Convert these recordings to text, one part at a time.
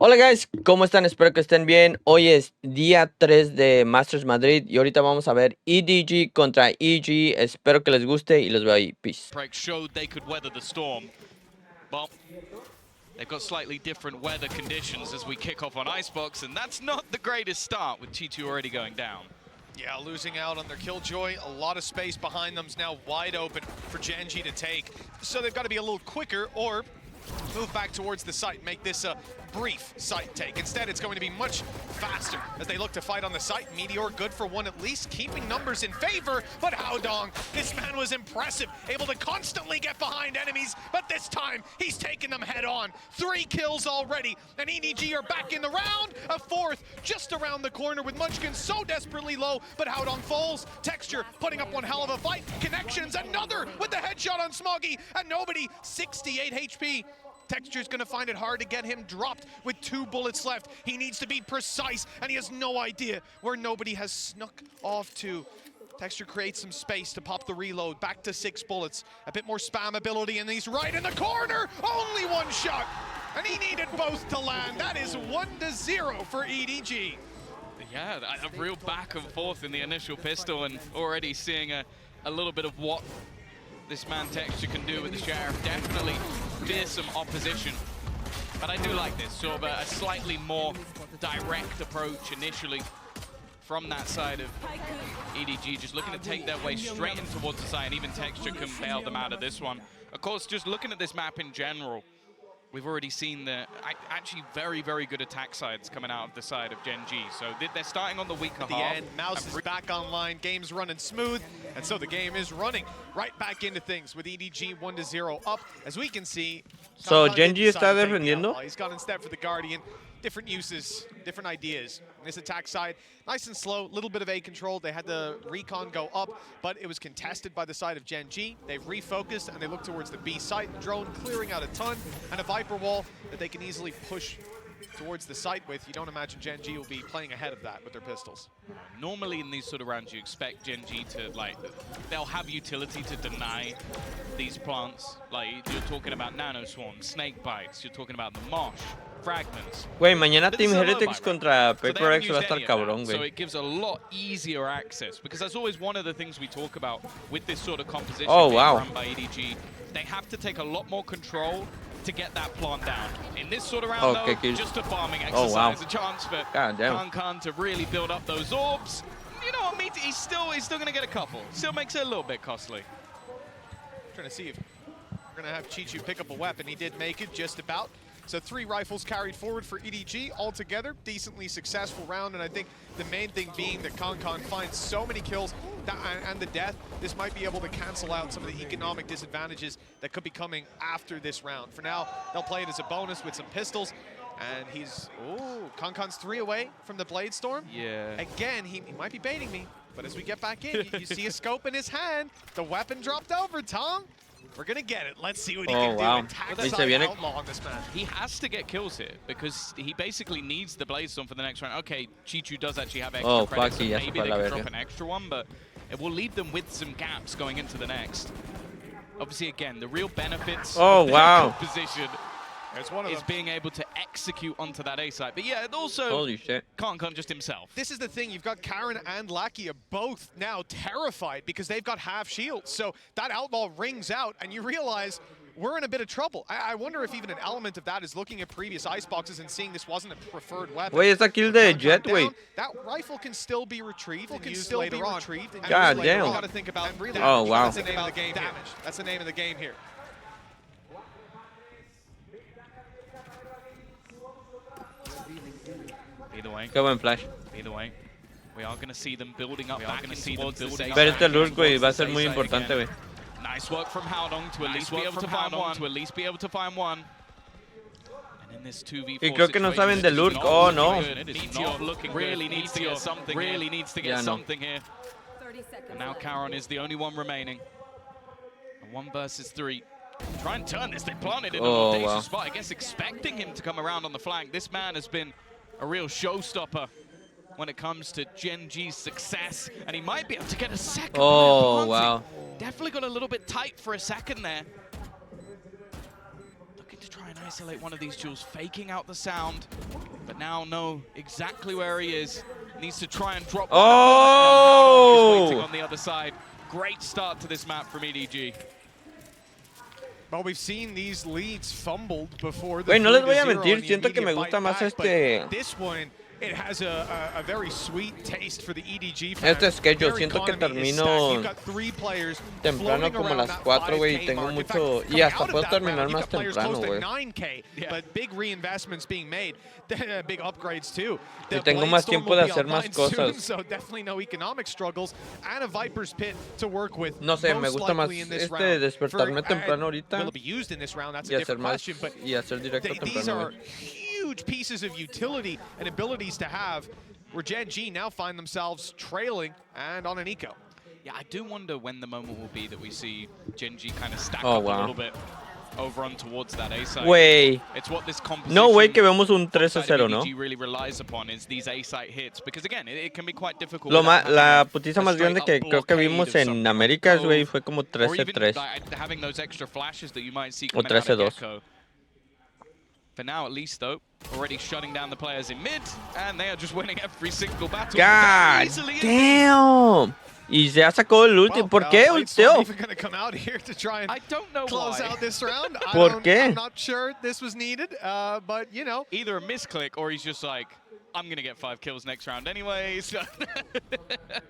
Hola guys, ¿cómo están? Espero que estén bien. Hoy es día 3 de Masters Madrid y ahorita vamos a ver EDG contra EG. Espero que les guste y los veo ahí. Peace. Showed they could weather the storm. Well, they've got slightly different weather conditions as we kick off on Icebox, and that's not the greatest start with T2 already going down. Yeah, losing out on their Killjoy. A lot of space behind them's now wide open for Gen.G to take. So they've got to be a little quicker or move back towards the site, make this a brief site take. Instead, it's going to be much faster as they look to fight on the site. Meteor good for one at least, keeping numbers in favor, but Haodong, this man was impressive, able to constantly get behind enemies, but this time, he's taking them head on. 3 kills already, and EDG are back in the round. A 4th just around the corner with Munchkin so desperately low, but Haodong falls. Texture putting up one hell of a fight. Connections, another with the headshot on Smoggy, and nobody, 68 HP. Texture's gonna find it hard to get him dropped with 2 bullets left. He needs to be precise, and he has no idea where nobody has snuck off to. Texture creates some space to pop the reload, back to 6 bullets. A bit more spam ability, and he's right in the corner! Only 1 shot! And he needed both to land. That is 1-0 for EDG. Yeah, a real back and forth in the initial pistol, and already seeing a little bit of what this man Texture can do with the Sheriff. Definitely fearsome opposition. But I do like this, sort of a slightly more direct approach initially from that side of EDG, just looking to take their way straight in towards the side, and even Texture can bail them out of this one. Of course, just looking at this map in general, we've already seen the actually very, very good attack sides coming out of the side of Gen.G. So they're starting on the weaker half. At the end, Mouse is back online, game's running smooth, and so the game is running right back into things with EDG 1-0 up. As we can see, So Gen.G está defendiendo. He's gone instead for the Guardian. Different uses, different ideas. This attack side, nice and slow, little bit of A control. They had the recon go up, but it was contested by the side of Gen.G. They've refocused and they look towards the B site. Drone clearing out a ton, and a Viper wall that they can easily push towards the site with. You don't imagine Gen.G will be playing ahead of that with their pistols. Normally in these sort of rounds, you expect Gen.G to, like, they'll have utility to deny these plants. Like, you're talking about nano swarms, snake bites, you're talking about the mosh, fragments. Güey, mañana Team Heretics contra Paper X va a estar cabrón, So güey. it gives a lot easier access, because that's always one of the things we talk about with this sort of composition Oh, being wow. run by EDG. They have to take a lot more control to get that plant down. In this sort of round, though, just a farming exercise, wow. a chance for God damn. Khan to really build up those orbs. You know what, he's still going to get a couple. Still makes it a little bit costly. Trying to see if we're going to have Chichu pick up a weapon. He did make it just about. So 3 rifles carried forward for EDG altogether. Decently successful round, and I think the main thing being that Khan finds so many kills and the death, this might be able to cancel out some of the economic disadvantages that could be coming after this round. For now, they'll play it as a bonus with some pistols, and he's, Khan's 3 away from the Blade Storm. Yeah. Again, he might be baiting me, but as we get back in, you see a scope in his hand. The weapon dropped over, Tom. We're gonna get it. Let's see what he can do. Attack side outlaw on this man. He has to get kills here because he basically needs the Blade Storm for the next round. Okay, Chichu does actually have extra credits, so maybe they can drop an extra one, but it will leave them with some gaps going into the next. Obviously, again, the real benefits of the composition is being able to execute onto that A site. But yeah, it also Holy shit. can't come just himself. This is the thing, you've got Karen and Lakia both now terrified because they've got half shields. So that outlaw rings out and you realize we're in a bit of trouble. I wonder if even an element of that is looking at previous iceboxes and seeing this wasn't a preferred weapon. Güey, esta kill de Jet, güey. That rifle can still be retrieved. God damn. You gotta think about Oh, wow. That's the name of the game damage. That's the name of the game here. Either way. Qué buen flash. Either way. We are going to see them building up back towards the safe Pero este side. lurk, güey, va a ser muy importante, güey. Nice work from Haodong to at least be able to find one. And in this 2v4 Y creo que no saben de lurk. Oh, no. Really needs to get something here. And now Charon is the only one remaining. And 1 versus 3. Try and turn this. They planted in an audacious spot. I guess expecting him to come around on the flank. This man has been a real showstopper when it comes to Gen.G's success, and he might be able to get a second. Oh, wow. Definitely got a little bit tight for a second there. Looking to try and isolate one of these jewels, faking out the sound, but now know exactly where he is. Needs to try and drop one. Oh! He's waiting on the other side. Great start to this map from EDG. Well, we've seen these leads fumbled before. Güey, no les voy a mentir, siento que me gusta más este... This one, it has a very sweet taste for the EDG fans. Este schedule, siento que termino temprano como a las 4, güey, y tengo mucho... Y hasta puedo terminar más temprano, güey. But big reinvestments being made, big upgrades too. Y tengo más tiempo de hacer más cosas. So definitely no economic struggles and a Viper's Pit to work with. No sé, me gusta más despertarme temprano ahorita y hacer directo temprano, güey. Huge pieces of utility and abilities to have, where Gen.G now find themselves trailing and on an eco. Yeah, I do wonder when the moment will be that we see Gen.G kind of stack up a little bit over on towards that A side. Güey. It's what this composition No, güey, que vemos un 3-0, ¿no? really relies upon is these A side hits, because again, it can be quite difficult. La putiza más grande que creo que vimos en Américas, güey, fue como 13-3. Having those extra flashes that you might see O 13-2. For now, at least, though, already shutting down the players in mid, and they are just winning every single battle. God damn! Y ya sacó el último. ¿Por qué ulteó? I don't know close out this round. ¿Por qué? I'm not sure this was needed, but you know. Either a misclick or he's just like, I'm going to get 5 kills next round anyways.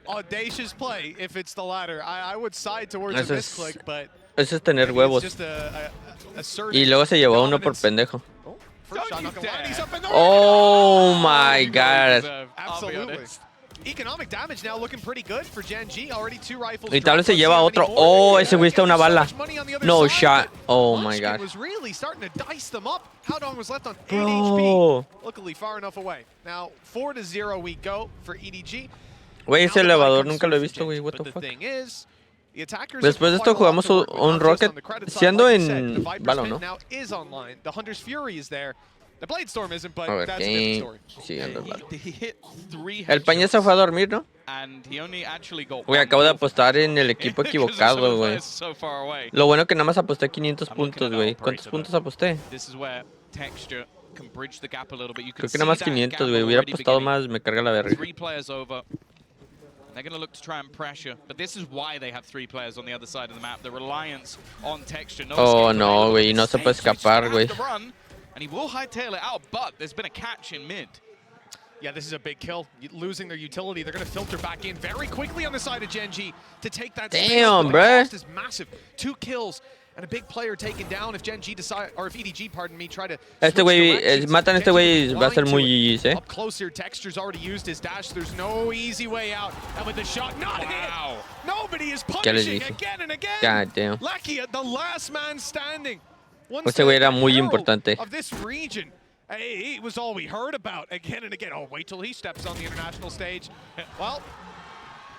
Audacious play if it's the latter. I would side towards a misclick, but eso es tener huevos. Y luego se llevó uno por pendejo. Oh my god. Absolutely. Economic damage now looking pretty good for Gen.G. Already 2 rifles. Y tal vez se lleva otro. Oh, ese güey está una bala. No shot. Oh my god. Was really starting to dice them up. How long was left on 8 HP? Luckily far enough away. Now 4-0 we go for EDG. Güey, ese elevador nunca lo he visto, güey. What the fuck. Después de esto jugamos un Rocket. Siendo en balo, ¿no? The Blade Storm isn't, but a ver, that's a different story. Sí, anda el balo. El Paña se fue a dormir, ¿no? Güey, acabo de apostar en el equipo equivocado, güey. Lo bueno que nada más aposté 500 puntos, güey. ¿Cuántos puntos aposté? Creo que nada más 500, güey. Hubiera apostado más, me carga la verga. They're going to look to try and pressure, but this is why they have 3 players on the other side of the map. The reliance on texture. Oh, no, güey. No se puede escapar, güey. And he will hightail it out, but there's been a catch in mid. Yeah, this is a big kill. Losing their utility, they're going to filter back in very quickly on the side of Gen.G to take that. Damn, bro. Is massive. 2 kills and a big player taken down. If Gen.G decide, or if EDG, pardon me, try to. Este güey, matan a este güey, va a ser muy GG's, eh. Up close here, Texture's already used his dash. There's no easy way out. And with the shot, not hit. Nobody is punishing again and again. God damn. Lakia, the last man standing. Este güey era muy importante. Of this region. Hey, it was all we heard about again and again. Oh, wait till he steps on the international stage. Well,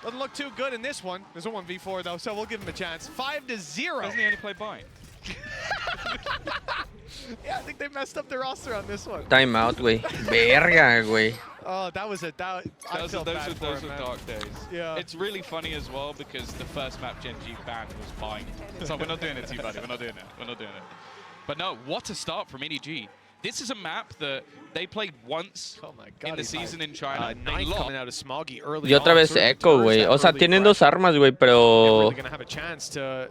doesn't look too good in this one. There's a 1v4 though, so we'll give him a chance. 5-0. Doesn't he only play bind? Yeah, I think they messed up their roster on this one. Time out, güey. Verga, güey. Oh, that was a those are dark days. Yeah. It's really funny as well because the first map Gen.G banned was bind. So we're not doing it to you, buddy. We're not doing it. We're not doing it. But no, what a start from EDG. This is a map that they played once in the season in China. Y otra vez Echo, güey. O sea, tienen 2 armas, güey, pero...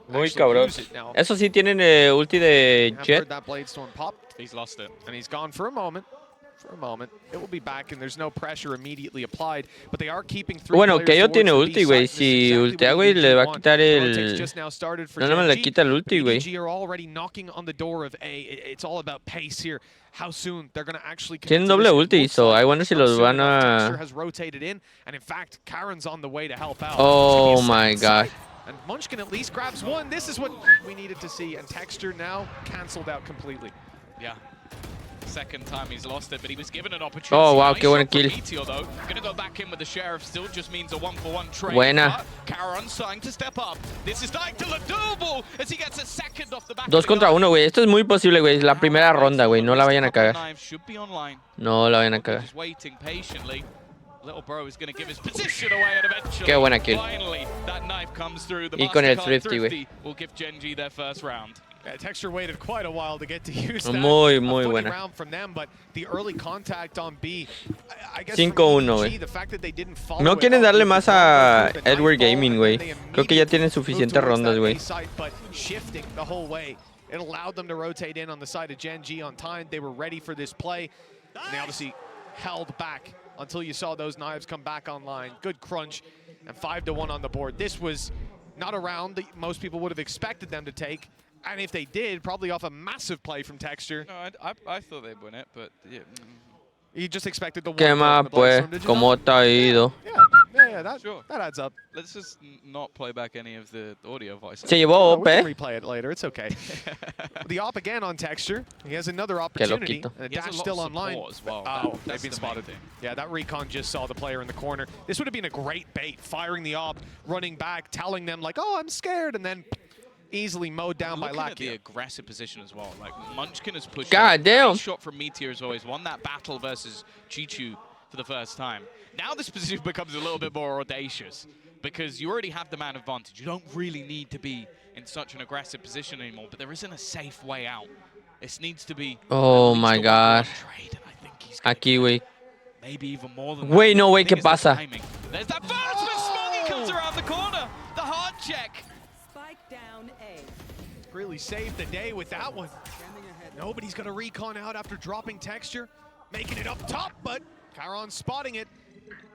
Muy cabrón. Eso sí, tienen ulti de Jet. He's lost it. And he's gone for a moment. It will be back and there's no pressure immediately applied, but they are keeping 3 bueno, que ellos tiene ulti, güey. Si ultea, güey, le va a quitar el... No, no me le quita el ulti, güey. EDG are already knocking on the door of A. It's all about pace here. How soon they're going to actually tienen doble ulti, so I wonder si los van a... has rotated in, and in fact, Karen's on the way to help out. Oh my god. And Munchkin at least grabs one. This is what we needed to see, and Texture now cancelled out completely. Yeah. Second time he's lost it, but he was given an opportunity. Oh, wow, qué buena kill. Gonna go back in with the Sheriff, still just means a 1-for-1 trade. Buena. Karon starting to step up. This is starting to look doable as he gets a second off the back. 2 contra 1, güey. Esto es muy posible, güey. Es la primera ronda, güey. No la vayan a cagar. No la vayan a cagar. Little bro is going to give his position away and eventually, qué buena kill. Finally, that knife comes through. The y con el thrifty, güey. Will give Gen.G their first round. Texture waited quite a while to get to use that. Muy funny buena. round from them, but the early contact on B, I guess 5-1, EDG, güey. the fact that they didn't follow No it quieren up darle with más the a proven Edward nightfall, Gaming, and güey. then they Creo que ya tienen immediately suficientes moved towards rondas, that güey. A site, but shifting the whole way. It allowed them to rotate in on the side of Gen.G on time. They were ready for this play, and they obviously held back until you saw those knives come back online. Good crunch, and 5-1 on the board. This was not a round that most people would have expected them to take, and if they did, probably off a massive play from Texture. No, I thought they'd win it, but yeah. You just expected the one. ¿Qué más, pues? ¿Cómo te ha ido? Yeah, that, Sure. that adds up. Let's just not play back any of the audio voices. Se llevó No, OP. we can replay it later. It's okay. The op again on Texture. He has another opportunity. loquito. And the He has dash a lot still of online. support as well. Oh, That's they've been the spotted. main thing. Yeah, that recon just saw the player in the corner. This would have been a great bait, firing the op, running back, telling them like, oh, I'm scared, and then easily mowed down by Looking at the Lakia. aggressive position as well. Like Munchkin has pushed. God up. damn. Nice shot from Meteor as always. Won that battle versus Chichu for the first time. Now this position becomes a little bit more audacious because you already have the man advantage. You don't really need to be in such an aggressive position anymore. But there isn't a safe way out. This needs to be. Oh at least my a God. one-on-one trade, and I think he's gonna Aquí, get güey. maybe even more than Güey, that. no, güey, The thing ¿qué is the pasa? timing. There's that burst, but Smoggy comes around the corner. The hard check. Spike down A. Really saved the day with that one. Nobody's going to recon out after dropping Texture, making it up top, but Chiron spotting it.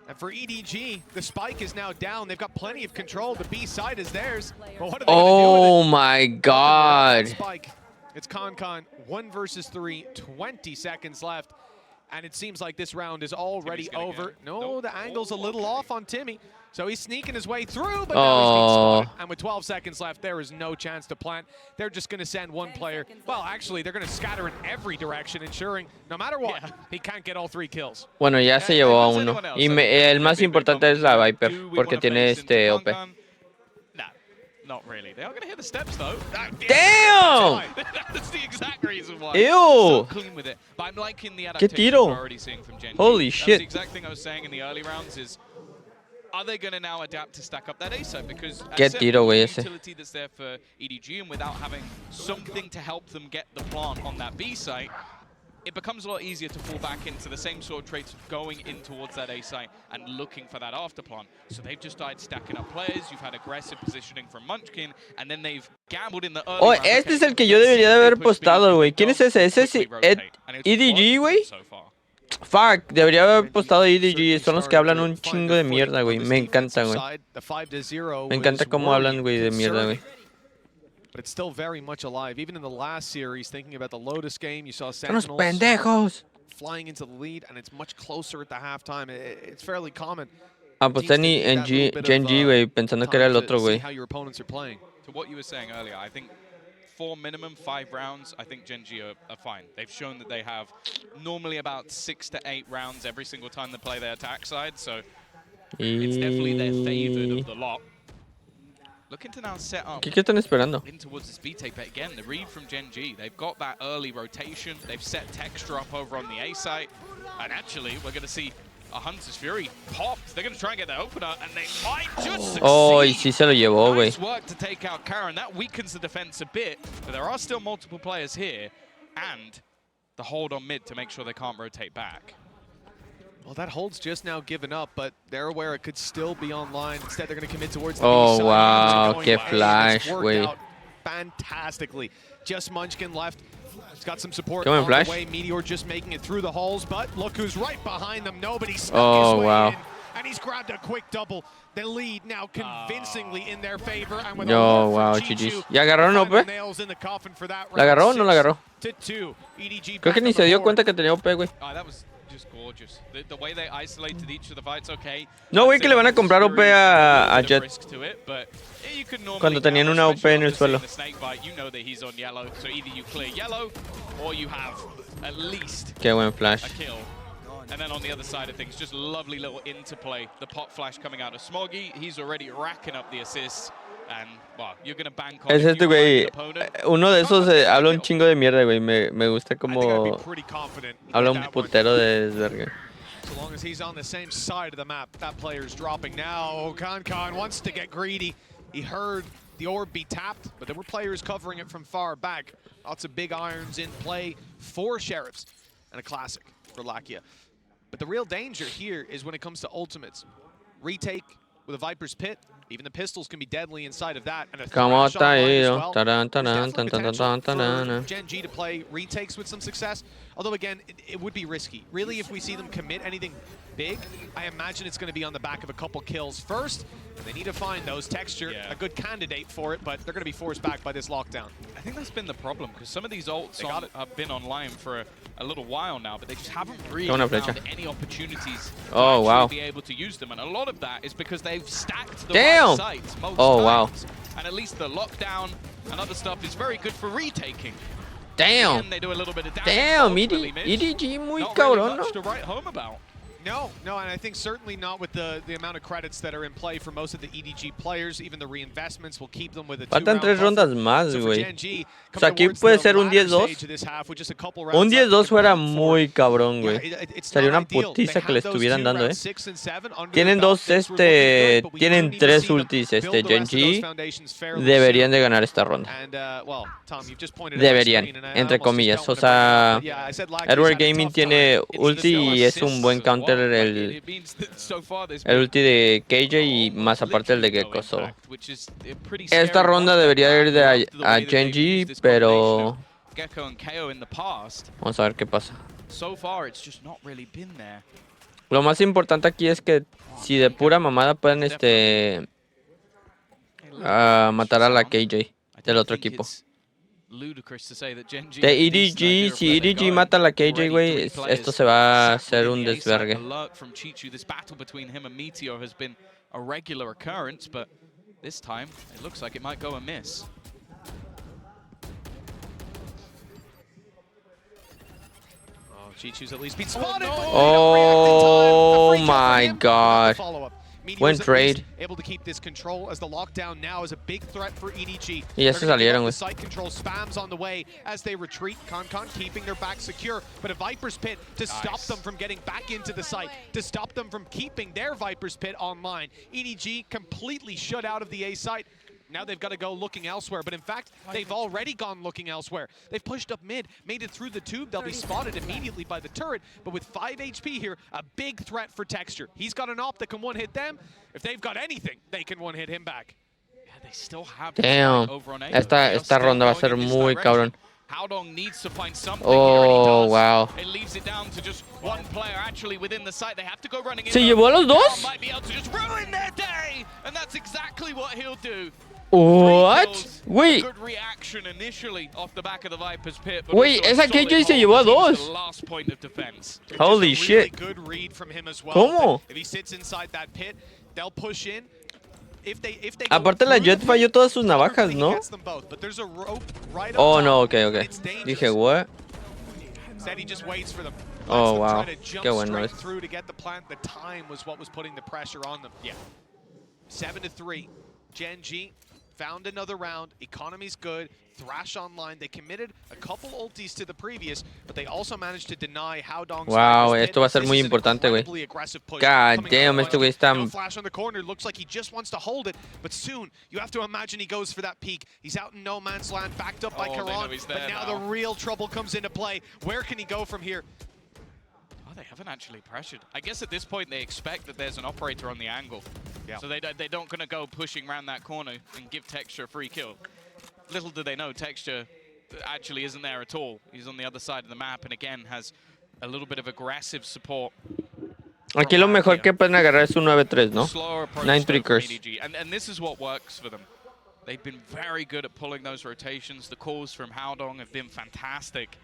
And for EDG, the spike is now down. They've got plenty of control. The B side is theirs. But what are they going to do with it? Oh my God. Spike. It's Con. 1 versus 3, 20 seconds left. And it seems like this round is already gonna over. get it. No, Nope. the angle's a little off on Timmy. So he's sneaking his way through, but now Oh. he's being spotted. And with 12 seconds left, there is no chance to plant. They're just going to send one player. Well, actually, they're going to scatter in every direction, ensuring no matter what, Yeah. he can't get all 3 kills. Bueno, ya se llevó a uno. Y el más importante es la Viper, porque tiene este OP. Nah, not really. They are going to hit the steps though. Damn! That's the exact reason why. Ew! So clean with it. But I'm liking the adaptation tiro! we're already seeing from Gen.G. Holy That's shit. the exact thing I was saying in the early rounds is, are they going to now adapt to stack up that A side? Because Qué except tiro, for the güey, ese. utility that's there for EDG and without having something to help them get the plant on that B site, it becomes a lot easier to fall back into the same sort of traits of going in towards that A site and looking for that after plant. So they've just started stacking up players. You've had aggressive positioning from Munchkin, and then they've gambled in the early Oh, round. este Okay, es el que yo let's see debería de if they haber push postado, speed, güey. ¿Quién es ese? Ese es quickly rotate. And it's EDG, güey. worked so far. Fuck, debería haber postado EDG. Son los que hablan un chingo de mierda, güey. Me encanta, güey. Me encanta cómo hablan, güey, de mierda, güey. But it's still very much alive. Even in the last series, thinking about the Lotus game, you saw Son los Sentinels pendejos. flying into the lead, and it's much closer at the halftime. It's fairly common. Aposté en Gen.G, güey, pensando que era el otro, güey. How your opponents are playing. To what you were saying earlier, I think for minimum 5 rounds, I think Gen.G are fine. They've shown that they have normally about 6 to 8 rounds every single time they play their attack side, so it's definitely their favored of the lot. Looking to now set up ¿Qué están esperando? in towards this B tape, but again, the read from Gen.G, they've got that early rotation, they've set Texture up over on the A site, and actually, we're going to see a Hunter's Fury pop. They're going to try and get the opener, and they might just succeed. Oh, y sí se lo llevó, güey. Nice work to take out Karen. That weakens the defense a bit, but there are still multiple players here, and the hold on mid to make sure they can't rotate back. Well, that hold's just now given up, but they're aware it could still be online. Instead, they're going to commit towards the Oh, B side. wow, Going qué away, and flash, it's worked güey. out fantastically. Just Munchkin left. He's got some support Qué buen on flash. the way. Meteor just making it through the halls, but look who's right behind them. Nobody snuck Oh, his way wow. in, and he's grabbed a quick double. The lead now convincingly in their favor. And with a Oh, look wow, from GG's. Chichu, ¿Ya agarraron the final OP? nails in the coffin for that ¿La round. agarró o no la agarró? 6-2. EDG Creo que back ni on se the dio board. cuenta que tenía OP, güey. That was just gorgeous. The way they isolated each of the fights, okay. No, güey, que le van a comprar OP a Jet. Cuando tenían una OP en el suelo. You know that he's on yellow, so either you clear yellow or you have at least Qué buen flash. a kill. And then on the other side of things, just lovely little interplay. The pop flash coming out of Smoggy. He's already racking up the assists. And, well, you're going to bank on Es if este, you are güey. the opponent. Uno de esos habla un chingo de mierda, güey. Me gusta I think I'd be como pretty confident habla with un that one. putero de desverga. So long as he's on the same side of the map, that player's dropping now. Con wants to get greedy. He heard the orb be tapped, but there were players covering it from far back. Lots of big irons in play for Sheriffs, and a classic for Lakia. But the real danger here is when it comes to ultimates. Retake with a Viper's Pit, even the pistols can be deadly inside of that, and a thrash online as well. There's definitely potential for Gen.G to play retakes with some success, although again, it would be risky. Really, if we see them commit anything big, I imagine it's going to be on the back of a couple kills first, and they need to find those. Texture, a good candidate for it, but they're going to be forced back by this lockdown. I think that's been the problem, because some of these ults have been online for a little while now, but they just haven't really found any opportunities to actually be able to use them, and a lot of that is because they've stacked the right sites most times. And at least the lockdown and other stuff is very good for retaking. Damn. Again, they do a little bit of damage. Damn, EDG muy cabrón, much to write home about. No, and I think certainly not with the amount of credits that are in play for most of the EDG players. Even the reinvestments will keep them with a Faltan 3 rondas más, güey. O sea, aquí puede ser un 10-2. Un 10-2 fuera muy cabrón, güey. Sería una putiza que le estuvieran dando, Tienen tienen 3 ultis, Gen.G. Deberían de ganar esta ronda. Deberían, entre comillas. O sea, Edward Gaming tiene ulti y es un buen counter el ulti de KJ y más aparte el de Gecko. Esta ronda debería ir a Gen.G, pero vamos a ver qué pasa. Lo más importante aquí es que si de pura mamada pueden matar a la KJ del otro equipo. De EDG, si EDG mata a la KJ, güey, esto se va a hacer un desvergue. Oh my god. Buen trade. Able to keep this control as the lockdown now is a big threat for EDG. Y ya se salieron, güey. Site control spams on the way as they retreat. Con keeping their back secure, but a Viper's Pit to stop them from getting back into the site, to stop them from keeping their Viper's Pit online. EDG completely shut out of the A site. Now they've got to go looking elsewhere, but in fact, they've already gone looking elsewhere. They've pushed up mid, made it through the tube. They'll be spotted immediately by the turret, but with 5 HP here, a big threat for Texture. He's got an op that can one-hit them. If they've got anything, they can one-hit him back. Damn. Esta ronda va a ser muy cabrón. Oh, wow. ¿Se llevó a los dos? What? Wait. Wait, esa KJ se llevó a dos. Holy shit. ¿Cómo? Aparte la Jet falló todas sus navajas, ¿no? Oh, no, ok. Dije, what? Oh, wow. Qué bueno es. 7-3. Gen.G found another round. Economy's good. Thrash online. They committed a couple ultis to the previous, but they also managed to deny Howdong's. Wow, esto va a ser muy importante, güey. God damn, este güey está. Flash on the corner. Looks like he just wants to hold it, but soon you have to imagine he goes for that peak. He's out in no man's land, backed up by Karan, but now the real trouble comes into play. Where can he go from here? They haven't actually pressured. I guess at this point they expect that there's an operator on the angle. So they don't gonna go pushing around that corner and give Texture a free kill. Little do they know, Texture actually isn't there at all. He's on the other side of the map and again has a little bit of aggressive support. Aquí lo mejor que pueden agarrar es un 9-3, ¿no? 9-3 curse. And this is what works for them. They've been very good at pulling those rotations. The calls from Howdong have been fantastic.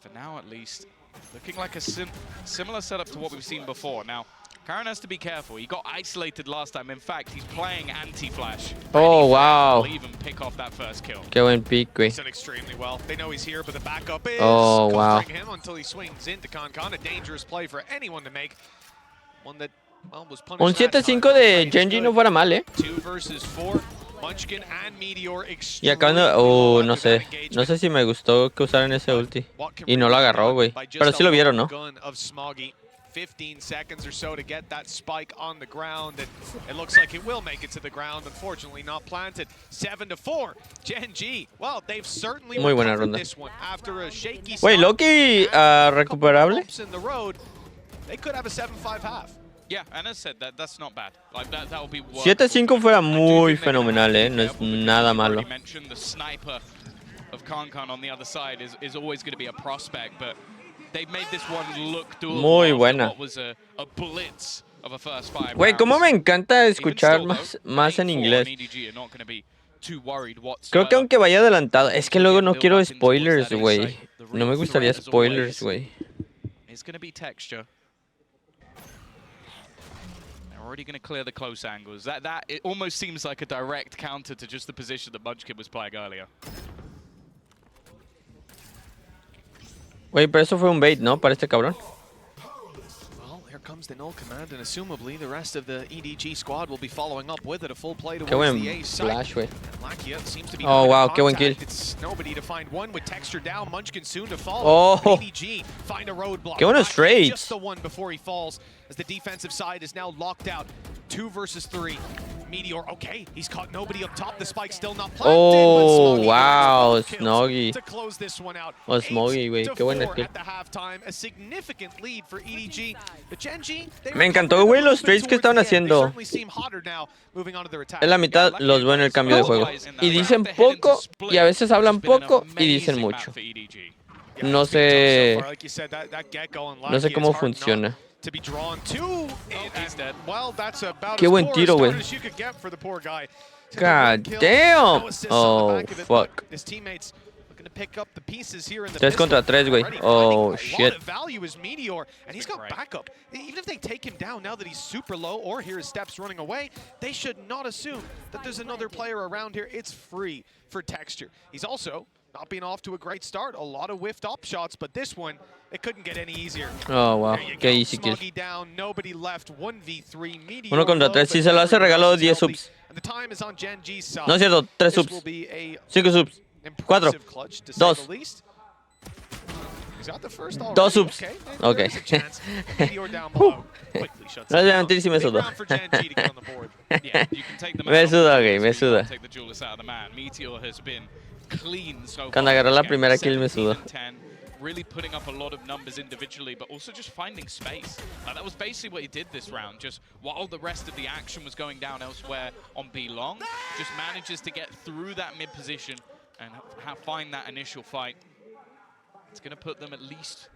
For now, at least, looking like a similar setup to what we've seen before. Now, Karan has to be careful. He got isolated last time. In fact, he's playing anti-flash. Oh, wow. Even pick off that first kill. Qué buen pick, güey. He's done extremely well. They know he's here, but the backup is covering him until he swings into Con. A dangerous play for anyone to make. One that, well, was punished. Un 7-5 de Gen.G no fuera mal, 2 versus 4. Munchkin and Meteor y acá no sé. No sé si me gustó que usaran ese ulti. Y no lo agarró, güey. Pero sí lo vieron, ¿no? 15 seconds or so to get that spike on the ground, and it looks like it will make it to the ground. Unfortunately, not planted. 7-4. Gen.G. Well, they've certainly Muy buena recovered ronda. this one after a shaky Wait, start Loki and a couple of recuperable. bumps in the road. They could have a 7-5 half. Yeah, and as I said, that's not bad. Like that will be 7-5 fuera muy fenomenal, no es nada malo. The sniper of Kankan on the other side is always going to be a prospect, but they've made this one look doable. Muy buena. What was a blitz of a first 5 Güey, cómo me encanta escuchar Even still, más en inglés. EDG are not going to be too worried Creo que whatsoever. aunque vaya adelantado, es que luego no quiero spoilers, güey. No me gustaría spoilers, güey. It's going to be texture. They're already going to clear the close angles. That it almost seems like a direct counter to just the position that Munchkin was playing earlier. Güey, pero eso fue un bait, ¿no? Para este cabrón. Well, here comes the null command, and assumably the rest of the EDG squad will be following up with it. A full play Qué towards buen the A site. flash, güey. Lakia seems to be Oh, having wow, qué buen contact. kill. It's nobody to find one with texture down. Munchkin soon to follow. Oh. EDG find a roadblock. Qué buenos trades. Just the one before he falls, as the defensive side is now locked out. 2 versus 3. Meteor, okay, he's caught nobody up top. The spike still not planted. Oh, but Smoggy wow, gets the kills Smoggy. to close this one out. Oh, Smoggy, güey, qué buena 8-4 kill. at the halftime. A significant lead for EDG. The Gen.G, they Me encantó, recovered güey, a los little bit trades que towards estaban the end. They haciendo. certainly seem hotter now, moving on to their attack. Es la mitad, los veo en el cambio de juego. Y dicen poco, y a veces hablan poco, y dicen mucho. No sé, no sé cómo funciona. To be drawn to. He's dead. Well, that's about Qué as buen poor tiro, a güey. start as you could get for the poor guy. God Kill. damn. No assists on the Oh, back of it, fuck. but his teammates looking to pick up the pieces here in the 3 contra 3, güey. Already Oh, finding a shit. lot of value is Meteor, and he's got backup. Even if they take him down now that he's super low or hear his steps running away, they should not assume that there's another player around here. It's free for texture. He's also not been off to a great start. A lot of whiffed up shots, but this one, it couldn't get any easier. Oh, wow. There you Qué go. easy kill. Smoggy down, nobody left. 1v3. Meteor 1 contra low, 3. but Si se lo hace, everyone regalo is 10 healthy. subs. And the time is on Gen.G's side. No es cierto, 3 This subs. will be a 5 subs. 4. impressive clutch, to say 2. the least. He's got the first already. 2 subs. Okay, Ok. there is a chance. Meteor down below. Quickly shuts No it les voy a down. mentir si me Big sudó. round for Gen.G to get on the board. Yeah, you can take the Me man suda, off the güey, me field, so you suda. can't take the duelist out of the man. Meteor has been clean so far. Cuando agarró la Again, primera kill me 17 sudó. and 10, really putting up a lot of numbers individually, but also just finding space. That was basically what he did this round. Just while the rest of the action was going down elsewhere on B long, just manages to get through that mid position and find that initial fight. It's going to put them at least,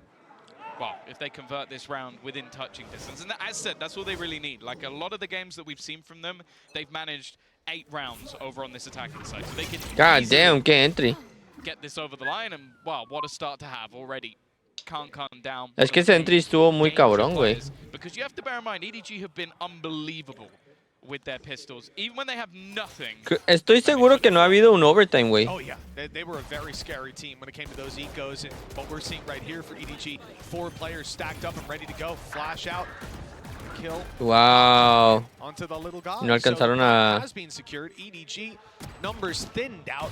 well, if they convert this round within touching distance. And as said, that's all they really need. Like a lot of the games that we've seen from them, they've managed 8 rounds over on this attacking side. So they can God damn, qué entry. get this over the line, and wow, what a start to have already. Can't come down. Es que ese entry estuvo muy cabrón, güey. Because you have to bear in mind, EDG have been unbelievable with their pistols, even when they have nothing. Estoy seguro que no ha habido un overtime, güey. Oh yeah, they were a very scary team when it came to those ecos, and what we're seeing right here for EDG, 4 players stacked up and ready to go. Flash out, kill. Wow. Onto the little guy. No alcanzaron a... Has been secured. EDG numbers thinned out.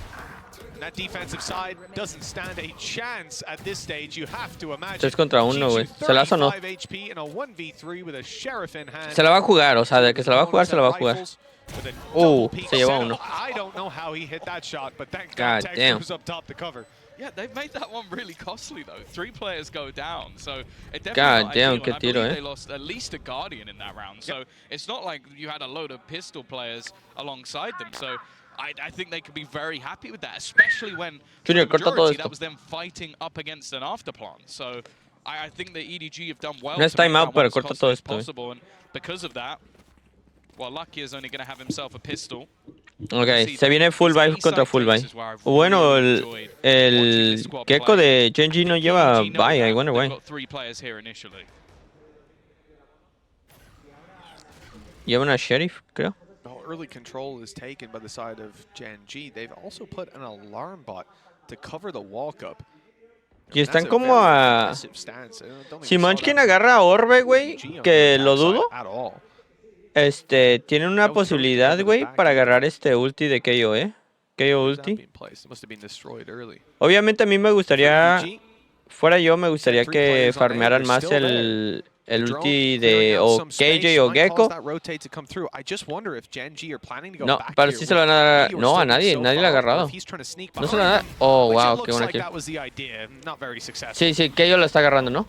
And that defensive side doesn't stand a chance at this stage. You have to imagine. 3 contra 1, güey. ¿Se la hace o no? 35 HP in a 1v3 with a sheriff in hand. Se la va a jugar, o sea, de que se la va a jugar, se la va a jugar. Se llevó uno. I don't know how he hit that shot, but thank God God Texture damn. was up top to cover. Yeah, they've made that one really costly though. 3 players go down, so it definitely God not damn, ideal. qué And I tiro, believe eh. they lost at least a Guardian in that round, so it's not like you had a load of pistol players alongside them. So I think they could be very happy with that, especially when Junior, for the corta todo majority, esto. that was them fighting up against an afterplan. So I think the EDG have done well. No es to make time out, that one pero as corta costly todo as esto, eh. possible, and because of that, well, Lucky is only going to have himself a pistol. Ok, se viene full buy contra full buy. Bueno, el Gecko de Gen.G no lleva buy, I wonder why. Got 3 players here initially. Lleva una Sheriff, creo. Well, early control is taken by the side of Gen.G. They've also put an alarm bot to cover the walk-up. Y están como a... Si Munchkin agarra a Orbe, güey, que lo dudo, tiene una posibilidad, güey, para agarrar este ulti de KO, KO ulti. Obviamente a mí me gustaría, fuera yo, me gustaría que farmearan más el ulti de o KJ o Gecko. No, pero sí se lo van a dar. No, a nadie. Nadie lo ha agarrado. No se lo van a dar. Oh, wow, qué buena kill. Sí, sí, KJ lo está agarrando, ¿no?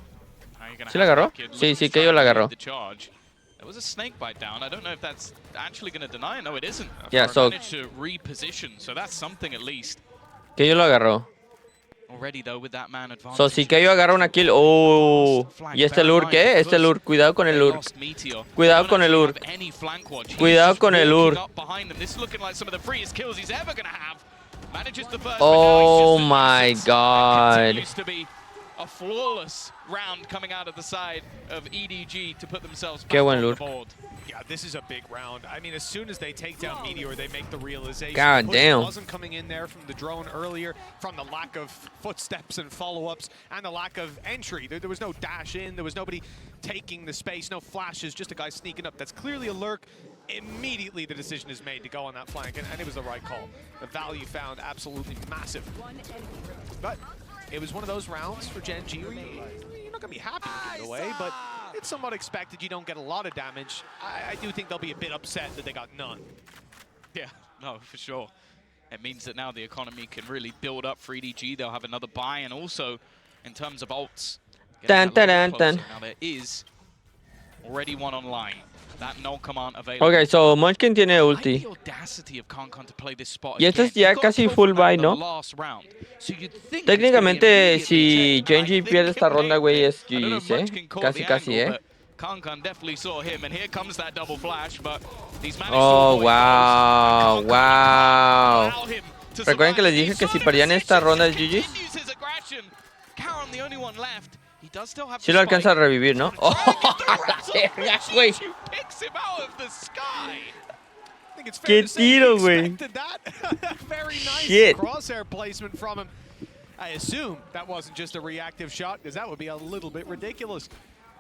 ¿Sí lo agarró? Sí, sí, KJ lo agarró. There was a snake bite down. I don't know if that's actually going to deny it. No, it isn't. Yeah, so managed to reposition, so that's something at least. KJ lo agarró. Already though with that man advantage. So si KJ agarra una kill. Oh, ¿y este lure qué? Este lure, cuidado con el lure. Cuidado con el lure. Cuidado con el lure. Oh my god. A flawless round coming out of the side of EDG to put themselves back Qué buen on lure. the board. Yeah, this is a big round. I mean, as soon as they take down Meteor, they make the realization. God damn. Wasn't coming in there from the drone earlier, from the lack of footsteps and follow-ups, and the lack of entry. There was no dash in. There was nobody taking the space, no flashes, just a guy sneaking up. That's clearly a lurk. Immediately, the decision is made to go on that flank, and it was the right call. The value found absolutely massive. But it was one of those rounds for Gen.G where you're not going to be happy to give it away, but it's somewhat expected. You don't get a lot of damage. I do think they'll be a bit upset that they got none. Yeah, no, for sure. It means that now the economy can really build up for EDG. They'll have another buy, and also, in terms of ults, Dun, dun, dun, dun. Now there is already one online. That no command available. Ok, so Munchkin tiene ulti. Y este es ya casi full buy, ¿no? Técnicamente, si Gen.G pierde esta ronda, güey, es GG's, ¿eh? Casi, casi, ¿eh? Oh, wow, wow. Recuerden que les dije que si perdían esta ronda es GG's. Sí lo alcanza a revivir, ¿no? ¡Oh, la güey! ¡Qué tiro, güey! Shit. I assume that wasn't just a reactive shot, because that would be a little bit ridiculous.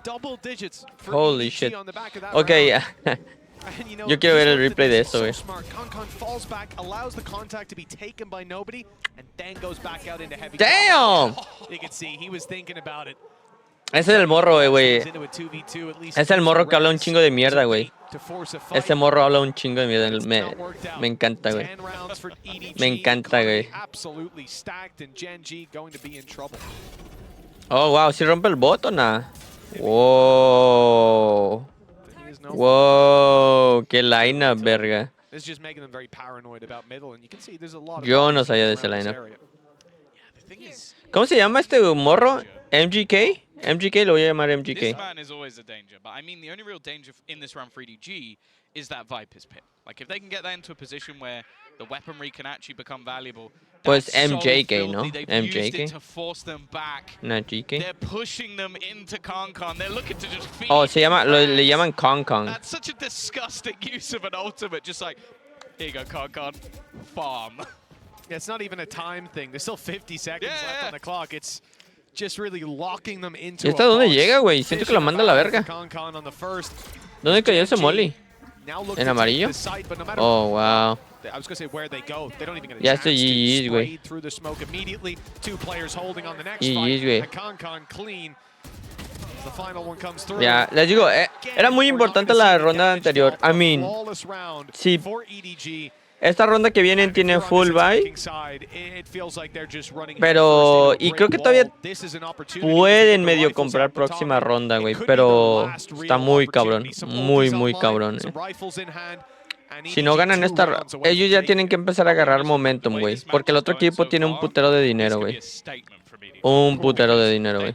Double digits for Holy EDG shit. on the back of that Ok, round. And, you know, yo quiero ver el replay de esto, güey. Smart. Concon falls back, allows the contact to be taken by nobody, and then goes back out into heavy. Damn! You can see he was thinking about it. Ese es el morro, güey. Es el morro que habla un chingo de mierda, güey. Ese morro habla un chingo de mierda. Me encanta, güey. Me encanta, güey. Oh, wow. ¿Sí rompe el bot o nada? Wow. Wow. Qué lineup, verga. Yo no sabía de ese lineup. ¿Cómo se llama este morro? ¿MGK? MGK, lo voy a llamar MGK. This man is always a danger, but I mean the only real danger in this round for EDG is that Viper's pit. Like if they can get that into a position where the weaponry can actually become valuable. Pues MJK, ¿no? MJK. To force them back. Not GK. They're pushing them into Concon. They're looking to just feed. Oh, se llama, le llaman Concon. That's such a disgusting use of an ultimate. Just like, here you go, Concon. Farm. Yeah, it's not even a time thing. There's still 50 seconds left on the clock. It's just really locking them into. ¿Y esta dónde llega, güey? Siento que lo manda a la verga. ¿Dónde cayó ese molly? ¿En amarillo? Oh, wow. Ya estoy GG's, güey. GG's, güey. Ya, les digo, era muy importante la ronda anterior. I mean, sí. Esta ronda que vienen tiene full buy, pero y creo que todavía pueden medio comprar próxima ronda, güey, pero está muy cabrón, muy cabrón. Si no ganan esta, ellos ya tienen que empezar a agarrar momentum, güey, porque el otro equipo tiene un putero de dinero, güey. Un putero de dinero, güey.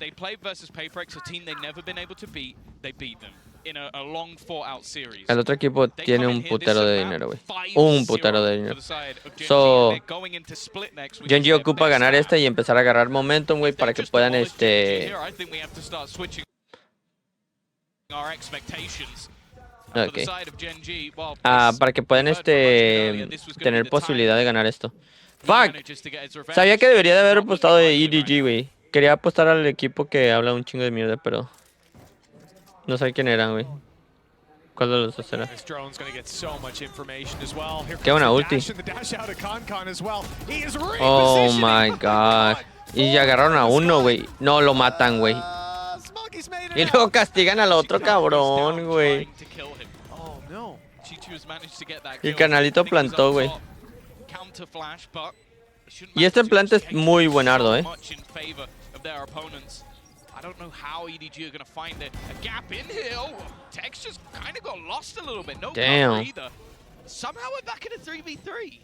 El otro equipo tiene un putero de dinero, güey. Un putero de dinero. So, Gen.G ocupa ganar esta y empezar a agarrar momentum, güey, para que puedan, Okay. Para que puedan, tener posibilidad de ganar esto. Fuck. Sabía que debería de haber apostado de EDG, güey. Quería apostar al equipo que habla un chingo de mierda, pero no sé quién era, güey. ¿Cuál de los dos era? Qué buena ulti. Oh my god. Y ya agarraron a uno, güey. No, lo matan, güey. He's made Y it luego out. castigan al otro cabrón, güey. Oh no. Y Canalito plantó, güey. Y este plante es muy buenardo, I don't know how EDG are going to find a gap in here. Oh, Tex just kind of got lost a little bit. No cover either. Somehow we're back in a 3v3.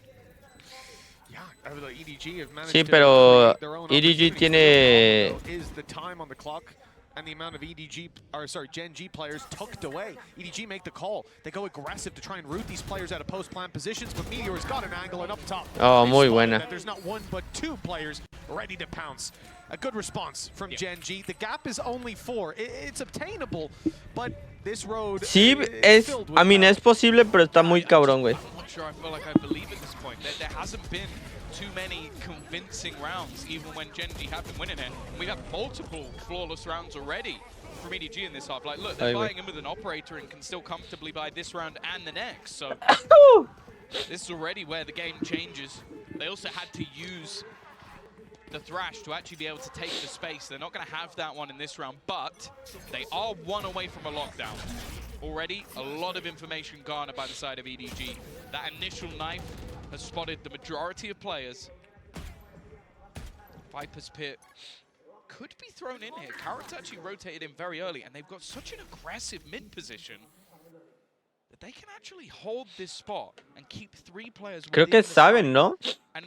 Yeah, EDG have managed Sí, to pero create their own EDG opportunities. tiene... The problem, though, is the time on the clock and the amount of Gen.G players tucked away. EDG make the call. They go aggressive to try and root these players out of post-plant positions, but Meteor's got an angle and up top. Oh, muy buena. There's not one but two players ready to pounce. A good response from Gen.G. The gap is only 4. It's obtainable, but this road Sí, is es... filled with I mean, es posible, pero está muy cabrón, güey. I'm not sure I feel like I believe at this point. There hasn't been too many convincing rounds, even when Gen.G have been winning it. And we've had multiple flawless rounds already from EDG in this half. Like, look, they're buying in with an operator and can still comfortably buy this round and the next. So this is already where the game changes. They also had to use the Thrash to actually be able to take the space. They're not going to have that one in this round, but they are one away from a lockdown. Already, a lot of information garnered by the side of EDG. That initial knife has spotted the majority of players. Viper's Pit could be thrown in here. Carrot's actually rotated in very early, and they've got such an aggressive mid position that they can actually hold this spot and keep 3 players. Creo que saben, ¿no?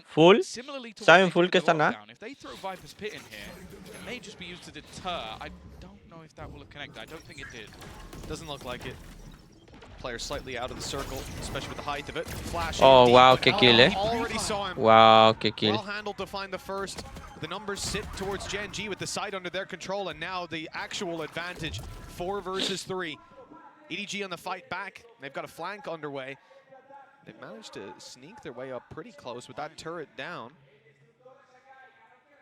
Full. Saben full que están A. If they throw Viper's Pit in here, it may just be used to deter. I don't know if that will have connected. I don't think it did. Doesn't look like it. Player slightly out of the circle, especially with the height of it. Flashing Oh, wow, qué kill, eh. Already saw him. Wow, qué kill. Well handled to find the first. The numbers sit towards Gen.G with the site under their control, and now the actual advantage. 4 versus 3. EDG on the fight back. They've got a flank underway. They've managed to sneak their way up pretty close with that turret down.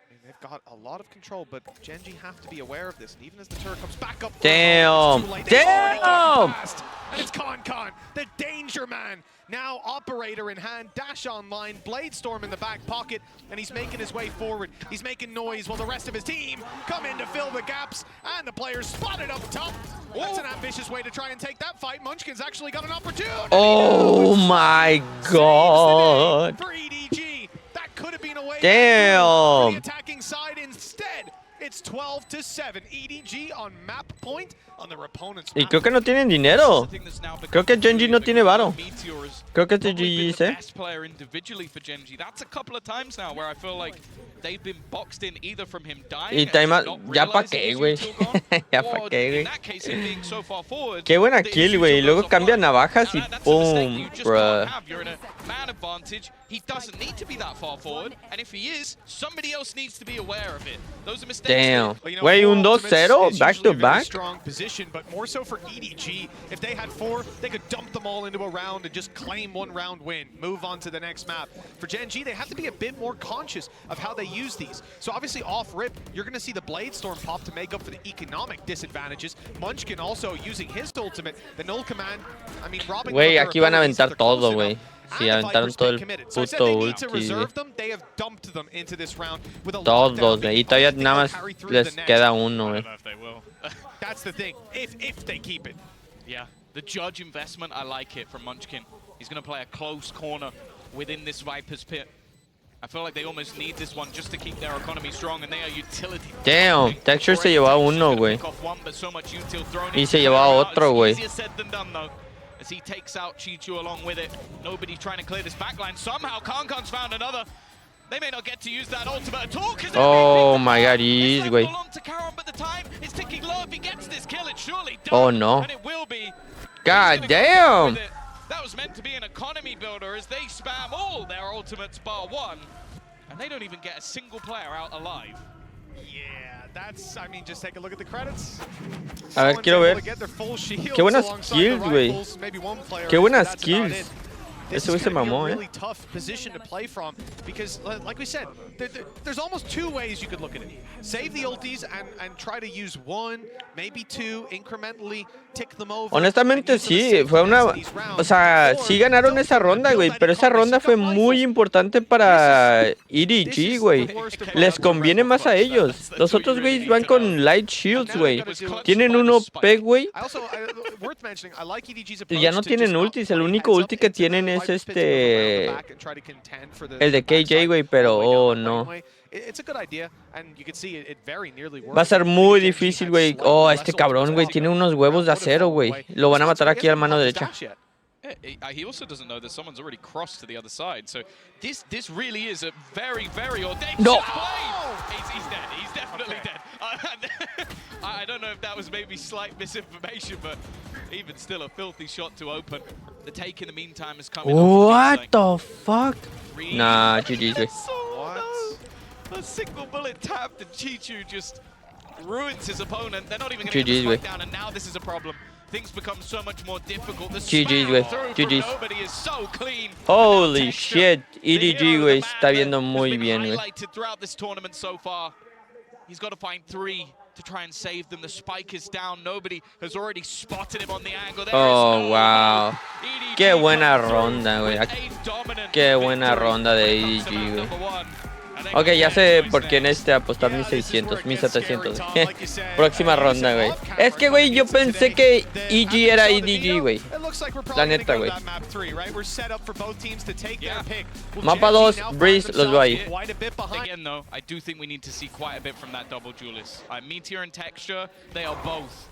And they've got a lot of control, but Gen.G have to be aware of this. And even as the turret comes back up, Damn! Damn! And it's Con, the danger man. Now operator in hand, dash online, blade storm in the back pocket, and he's making his way forward. He's making noise while the rest of his team come in to fill the gaps, and the players spotted up top. That's an ambitious way to try and take that fight. Munchkin's actually got an opportunity. Oh my god. For EDG, that could have been a way Damn. for the attacking side. Instead, it's 12-7. EDG on map point on their opponent's Y map. creo que no tienen dinero. Creo que Gen.G no tiene varo. Creo que este GG, ¿eh? Best player individually for Gen.G. That's a couple of times now where I feel like they've been boxed in either from him dying. Y time ya pa' qué, güey. Ya pa' qué, güey. Qué buena kill, güey. Y luego cambia navajas y pum, bruh. You're in a man advantage. He doesn't need to be that far forward, and if he is, somebody else needs to be aware of it. Those are mistakes. Damn. Well, you know, Wait, un 2-0 is back usually to a very back? strong position, but more so for EDG. If they had 4, they could dump them all into a round and just claim 1 round win, move on to the next map. For Gen.G, they have to be a bit more conscious of how they use these. So obviously off rip, you're going to see the Blade Storm pop to make up for the economic disadvantages. Munchkin also using his ultimate, the null command. I mean, robbing Güey, them of aquí their van a abilities if aventar they're todo, close güey. enough. Sí, And the aventaron Vipers todo stay el committed. So I said puto they need to ulti, reserve güey. them. They have dumped them into this round with a Todos, lockdown güey. being Y todavía all they nada carry más through les the next. queda uno, I güey. don't know if they will. That's the thing, if they keep it. Yeah, the judge investment, I like it from Munchkin. He's going to play a close corner within this Viper's Pit. I feel like they almost need this one just to keep their economy strong, and they are utility. Damn, Texture se llevó a uno, güey. Y se llevó a otro, güey. Easier said than done, though, as he takes out Chichu along with it. Nobody trying to clear this backline. Somehow Kankan's found another. They may not get to use that ultimate at all. Oh my god, easy, güey. But the time is ticking low. If he gets this kill, it's surely done. Oh no. And it will be. God damn. That was meant to be an economy builder as they spam all their ultimates bar 1. And they don't even get a single player out alive. Yeah, that's, I mean, just take a look at the credits. A ver, quiero ver. Qué buenas kills, güey. Qué buenas kills. Ese güey se mamó, really tough position to play from because, like we said, there's almost two ways you could look at it. Save the ultis and try to use one, maybe two, incrementally tick them over. Honestamente sí, fue una... O sea, sí ganaron esa ronda, güey, pero esa ronda fue muy importante para EDG, güey. Les conviene más a ellos. Los otros güeyes van con light shields, güey. Tienen un OP, güey. Y ya no tienen ultis, el único ulti que tienen es el de KJ, güey, pero oh no. Va a ser muy difícil, güey. Oh, este cabrón, güey, tiene unos huevos de acero, güey. Lo van a matar aquí a la mano derecha. He also doesn't know that someone's already crossed to the other side. So this really is a very audacious play. He's dead. He's definitely dead. I don't know if that was maybe slight misinformation, but even still a filthy shot to open. The take in the meantime is coming. What the fuck? Nah, GG's, güey. A single bullet tapped and Chichu just ruins his opponent. They're not even going to GG's, get the güey. spike down, and now this is a problem. Things become so much more difficult. The GG's, spam güey. through from GG's. nobody is so clean. Holy Texture, shit. EDG, güey, está viendo muy bien, güey. Highlighted throughout this tournament so far. He's got to find 3 to try and save them. The spike is down. Nobody has already spotted him on the angle. There Oh, is wow. EDG Qué buena comes ronda, through güey. with a dominant Qué buena victory. ronda de Becomes the EDG, map güey. number 1. Ok, ya sé por qué en apostar 1600, 1700. Próxima ronda, güey. Es que, güey, yo pensé que EG era EDG, güey. La neta, güey. Mapa 2, Breeze, los veo ahí. Again, though, I do think we need to see quite a bit from that double duelist. Meteor and Texture, they are both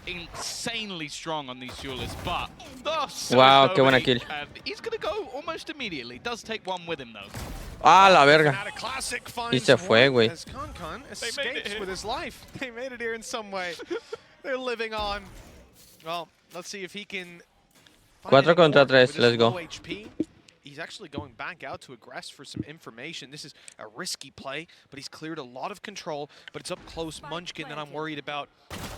insanely strong on these duelists, but so Wow, qué buena kill. He's gonna go almost immediately. Does take one with him though. Ah, la verga. Y se fue, güey. They made it here in some way. They're living on. Well, let's see if he can. 4 contra 3, let's go. He's actually going back out to aggress for some information. This is a risky play, but he's cleared a lot of control. But it's up close, Munchkin, that I'm worried about.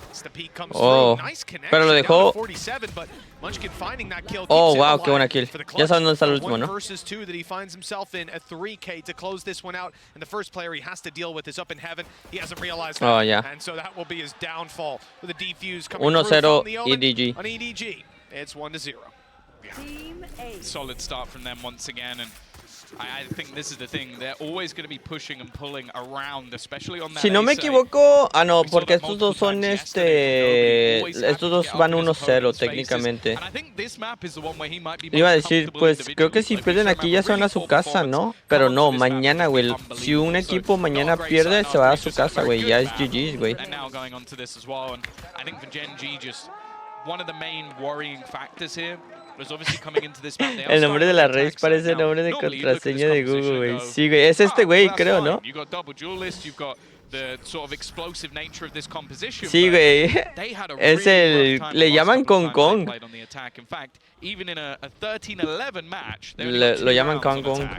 As the peak comes through. Nice connection. Pero lo dejó. 47, but Munchkin finding that kill. Oh, wow, qué buena kill. Ya saben dónde está el último, ¿no? Versus 2 that he finds himself in at 3K to close this one out. And the first player he has to deal with is up in heaven. He hasn't realized that. Oh, yeah. And so that will be his downfall with a defuse coming 1-0 through from the Omen EDG. on EDG. It's 1-0. Team A. Solid start from them once again, and I think this is the thing. They're always going to be pushing and pulling around, especially on that. Si no me equivoco, ah no, porque estos dos son estos dos van 1-0 técnicamente. Iba a decir, pues creo que si pierden aquí ya se van a su casa, ¿no? Pero no, mañana, güey. Si un equipo mañana pierde, se va a su casa, güey. Ya es GG's, güey. One of the main worrying factors here was obviously coming into this map. El nombre de la red parece el nombre de contraseña de Google, güey. Sí, güey. Es este güey, creo, ¿no? You got double duelist, you've got the sort of explosive nature of this composition. Sí, güey. Es el le llaman Kong Kong. In fact, even in a 13-11 match, lo llaman Kong Kong.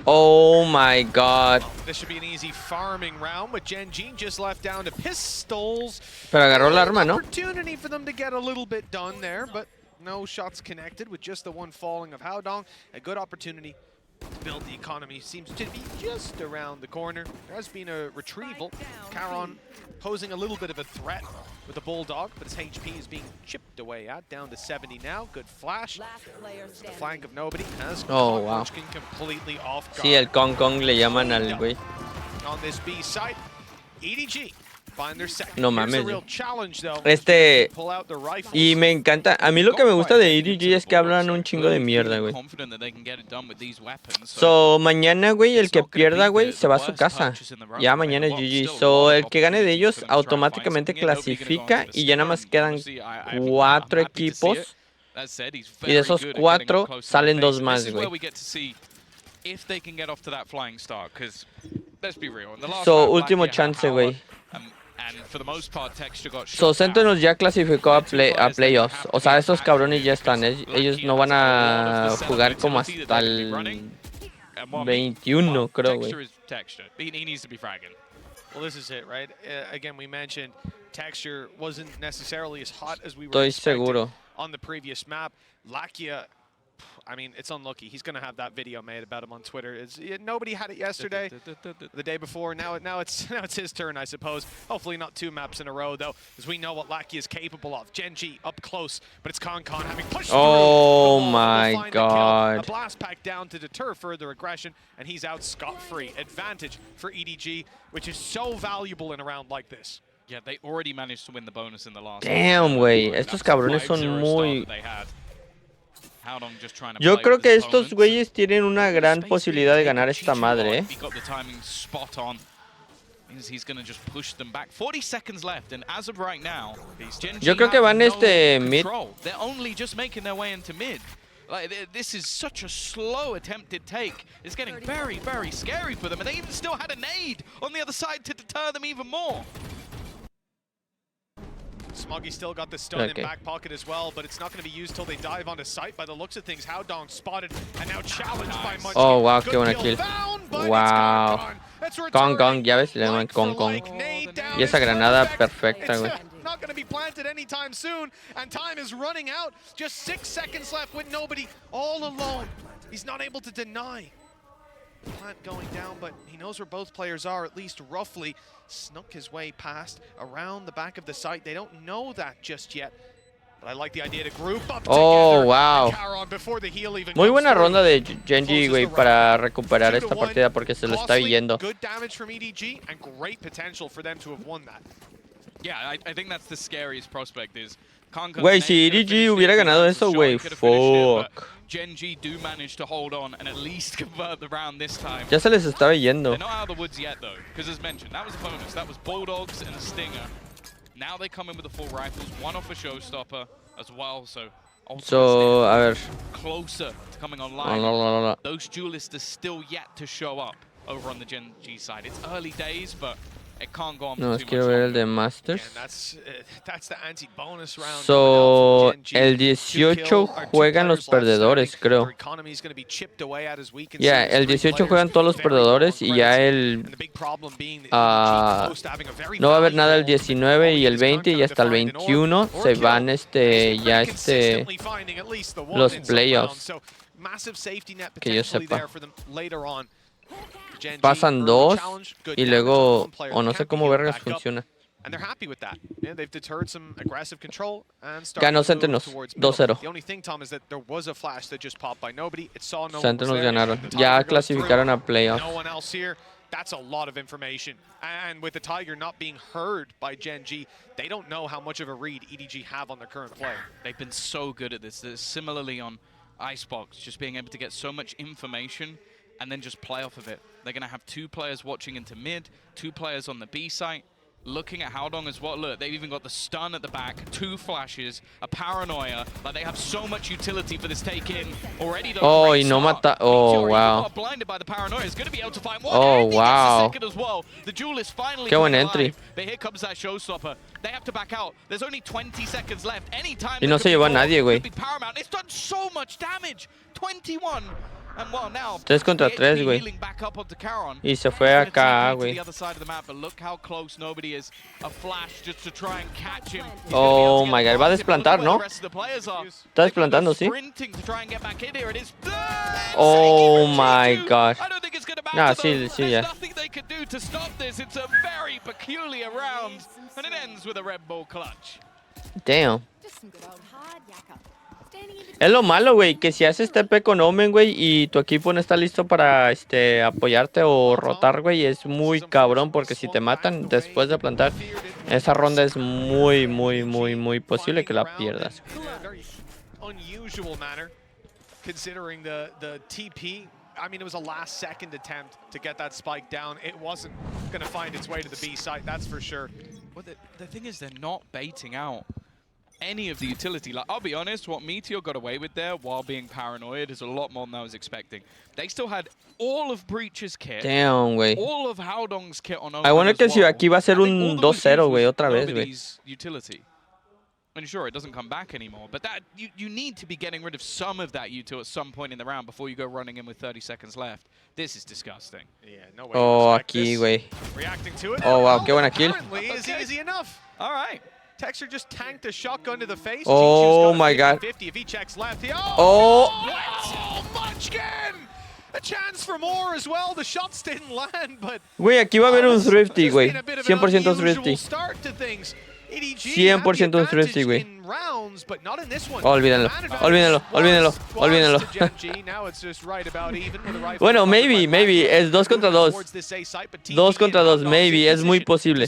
Oh my god. This should be an easy farming round with Gen.G just left down to pistols. Pero agarró el arma, ¿no? Opportunity for them to get a little bit done there, but no shots connected with just the one falling of Haodong. A good opportunity to build the economy seems to be just around the corner. There has been a retrieval. Charon posing a little bit of a threat with the Bulldog, but his HP is being chipped away at, down to 70 now. Good flash. The flank of nobody has Munchkin completely off guard. Sí, el Kong Kong le llaman al güey. On this B site, EDG find their second. No mames. Y Y me encanta. A mí lo que me gusta de EDG es que hablan un chingo de mierda, güey. So, mañana, güey, el que pierda, güey, se va a su casa. Ya mañana es GG. So, el que gane de ellos automáticamente clasifica y ya nada más quedan 4 equipos. Y de esos 4 salen 2 más, güey. So, último chance, güey. So, Sentinels ya clasificó a playoffs. O sea, esos cabrones ya están. Ellos no van a jugar como hasta el 21, creo, güey. Well, this is it, right? Again, we mentioned Texture wasn't necessarily as hot as we were Estoy expecting seguro. on the previous map. Lakia I mean, it's unlucky. He's going to have that video made about him on Twitter. Nobody had it yesterday, the day before. Now it's his turn, I suppose. Hopefully not 2 maps in a row, though, as we know what Lackey is capable of. Gen.G up close, but it's Con having pushed through. Oh my god. A blast pack down to deter further aggression, and he's out scot-free. Advantage for EDG, which is so valuable in a round like this. Yeah, they already managed to win the bonus in the last. Damn, güey. Estos cabrones son muy... Yo creo que estos güeyes tienen una gran posibilidad de ganar esta madre, ¿eh? Yo creo que van mid. Like, this is such a slow attempted take. It's getting very, very scary for them, and they even still had a nade on the other side to deter them even more. Smuggy still got the stun in back pocket as well, but it's not going to be used till they dive onto site. By the looks of things, Howdong spotted and now challenged by Munchkin. Oh, wow, qué buena kill. Wow. Gong, ya ves, le llaman Gong. Y esa granada perfecta, güey. Not going to be planted anytime soon, and time is running out. Just 6 seconds left with nobody, all alone. He's not able to deny. Plant going down, but he knows where both players are, at least roughly. Snuck his way past around the back of the site. They don't know that just yet. But I like the idea to group up together. Oh, wow. Muy buena through. ronda de Gen.G, güey, para recuperar esta partida porque se lo está yendo. Good damage from EDG and great potential for them to have won that. Yeah, I think that's the scariest prospect is. Güey, si EDG hubiera ganado eso, güey, fuck. Gen.G do manage to hold on and at least convert the round this time. Ya se les estaba yendo. They're not out of the woods yet, though, because as mentioned, that was a bonus. That was Bulldogs and a Stinger. Now they come in with the full rifles, one off a Showstopper as well, so a ver. Closer to coming online. Those duelists are still yet to show up over on the Gen.G side. It's early days, but it can't go on No, too quiero much ver longer. el de Masters. That's the anti-bonus round. So, el 18 juegan los perdedores, creo. Ya, el 18 juegan todos los perdedores y ya el... no va a haber nada el 19 y el 20 y hasta el 21 se van los playoffs. Que yo sepa. Pasan 2 y luego, o no sé cómo vergas funciona. Ganó Sentinels 2-0. Sentinels ganaron. Ya clasificaron a playoffs. That's a lot of information. And with the Tiger not being heard by Gen.G, they don't know how much of a read EDG have on their current play. They've been so good at this. Similarly on Icebox, just being able to get so much information and then just play off of it. They're going to have 2 players watching into mid, 2 players on the B site, looking at Howdong as well. Look, they've even got the stun at the back, 2 flashes, a paranoia. Like, they have so much utility for this take-in already. Oh, y no mata. Oh, wow. Got blinded by the paranoia. Is going to be able to find one. Oh, wow. As well. The duelist finally Qué buen entry. But here comes that Showstopper. They have to back out. There's only 20 seconds left. Anytime. Y no se llevó a nadie, güey. It's done so much damage. 21. And well, now 3 contra 3, güey. Y se fue acá, güey. Oh my god, va a desplantar, ¿no? Está desplantando, ¿sí? Oh my god. No, sí, ya. Damn. Es lo malo, güey, que si haces TP con Omen, güey, y tu equipo no está listo para apoyarte o rotar, güey, es muy cabrón, porque si te matan después de plantar, esa ronda es muy, muy, muy, muy posible que la pierdas. I mean, it was a last-second attempt to get that spike down. It wasn't going to find its way to the B site, that's for sure. Well, the thing is, they're not baiting out any of the utility. Like, I'll be honest, what Meteor got away with there while being paranoid is a lot more than I was expecting. They still had all of Breach's kit. Damn, güey. All of Howdong's kit on I wonder que si aquí va a ser un 2-0, güey, otra vez, güey. Utility. And sure, it doesn't come back anymore, but that you need to be getting rid of some of that util at some point in the round before you go running in with 30 seconds left. This is disgusting. Yeah, no way oh, aquí, güey. Reacting to it. Oh, wow, qué buena kill. Is easy enough. All right. Texter just tanked a shotgun to the face. Oh my god. 50. If he checks left, he Munchkin! A chance for more as well. The shots didn't land, but Güey, aquí va a haber un thrifty, güey. 100% thrifty. 100% un thrifty, güey. Olvídenlo, olvídenlo, olvídenlo, olvídenlo. Bueno, maybe. Es 2 contra 2. 2 contra 2, maybe. Es muy posible.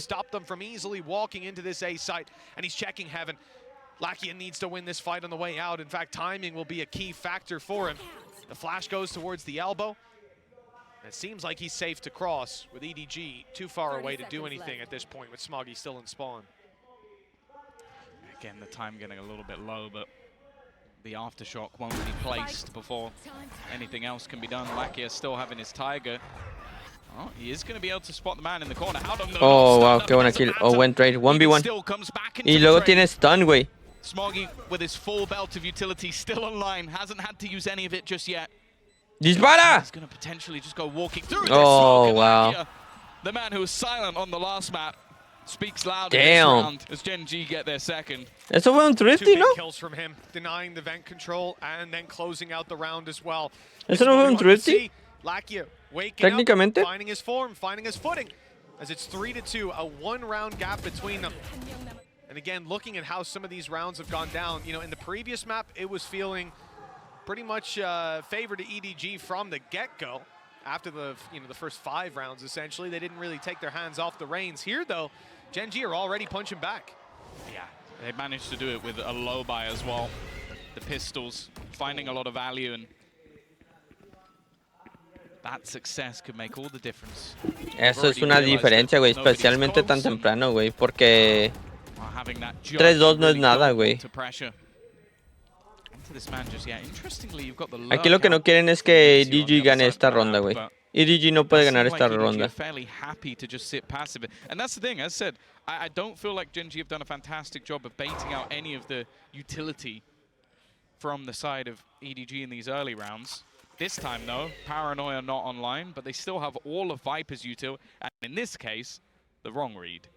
Lakia needs to win this fight on the way out. In fact, timing will be a key factor for him. The flash goes towards the elbow. It seems like he's safe to cross with EDG too far away to do anything at this point with Smoggy still in spawn. Again, the time getting a little bit low, but the aftershock won't be placed before anything else can be done. Lakia still having his Tiger. Oh, he is going to be able to spot the man in the corner. Oh, wow, qué buena kill. Oh, buen trade. 1v1. Y luego tiene stun, güey. Smoggy with his full belt of utility still online. Hasn't had to use any of it just yet. ¡Dispara! He's going to potentially just go walking through Oh, wow. Lakia, the man who was silent on the last map, speaks loud Damn. in this round as Gen.G get their second. Eso fue un thrifty, ¿no? Kills from him, denying the vent control and then closing out the round as well. Eso no fue un thrifty. Lakia waking Técnicamente. up, finding his form, finding his footing. As it's 3-2, a 1-round gap between them. And again, looking at how some of these rounds have gone down, you know, in the previous map, it was feeling pretty much favored to EDG from the get-go. After the first 5 rounds, essentially, they didn't really take their hands off the reins. Here, though, Gen.G are already punching back. Yeah, they managed to do it with a low buy as well. The pistols finding a lot of value, and that success could make all the difference. Eso es una diferencia, güey, especialmente tan temprano, güey, porque 3-2 no es nada, güey. Aquí lo que no quieren es que EDG gane esta ronda, güey. EDG no puede ganar esta ronda. And that's the thing, as I said, I don't feel like Gen.G have done a fantastic job of baiting out any of the utility from the side of EDG in these early rounds. This time, though, Paranoia not online, but they still have all of Viper's util, and in this case, the wrong read.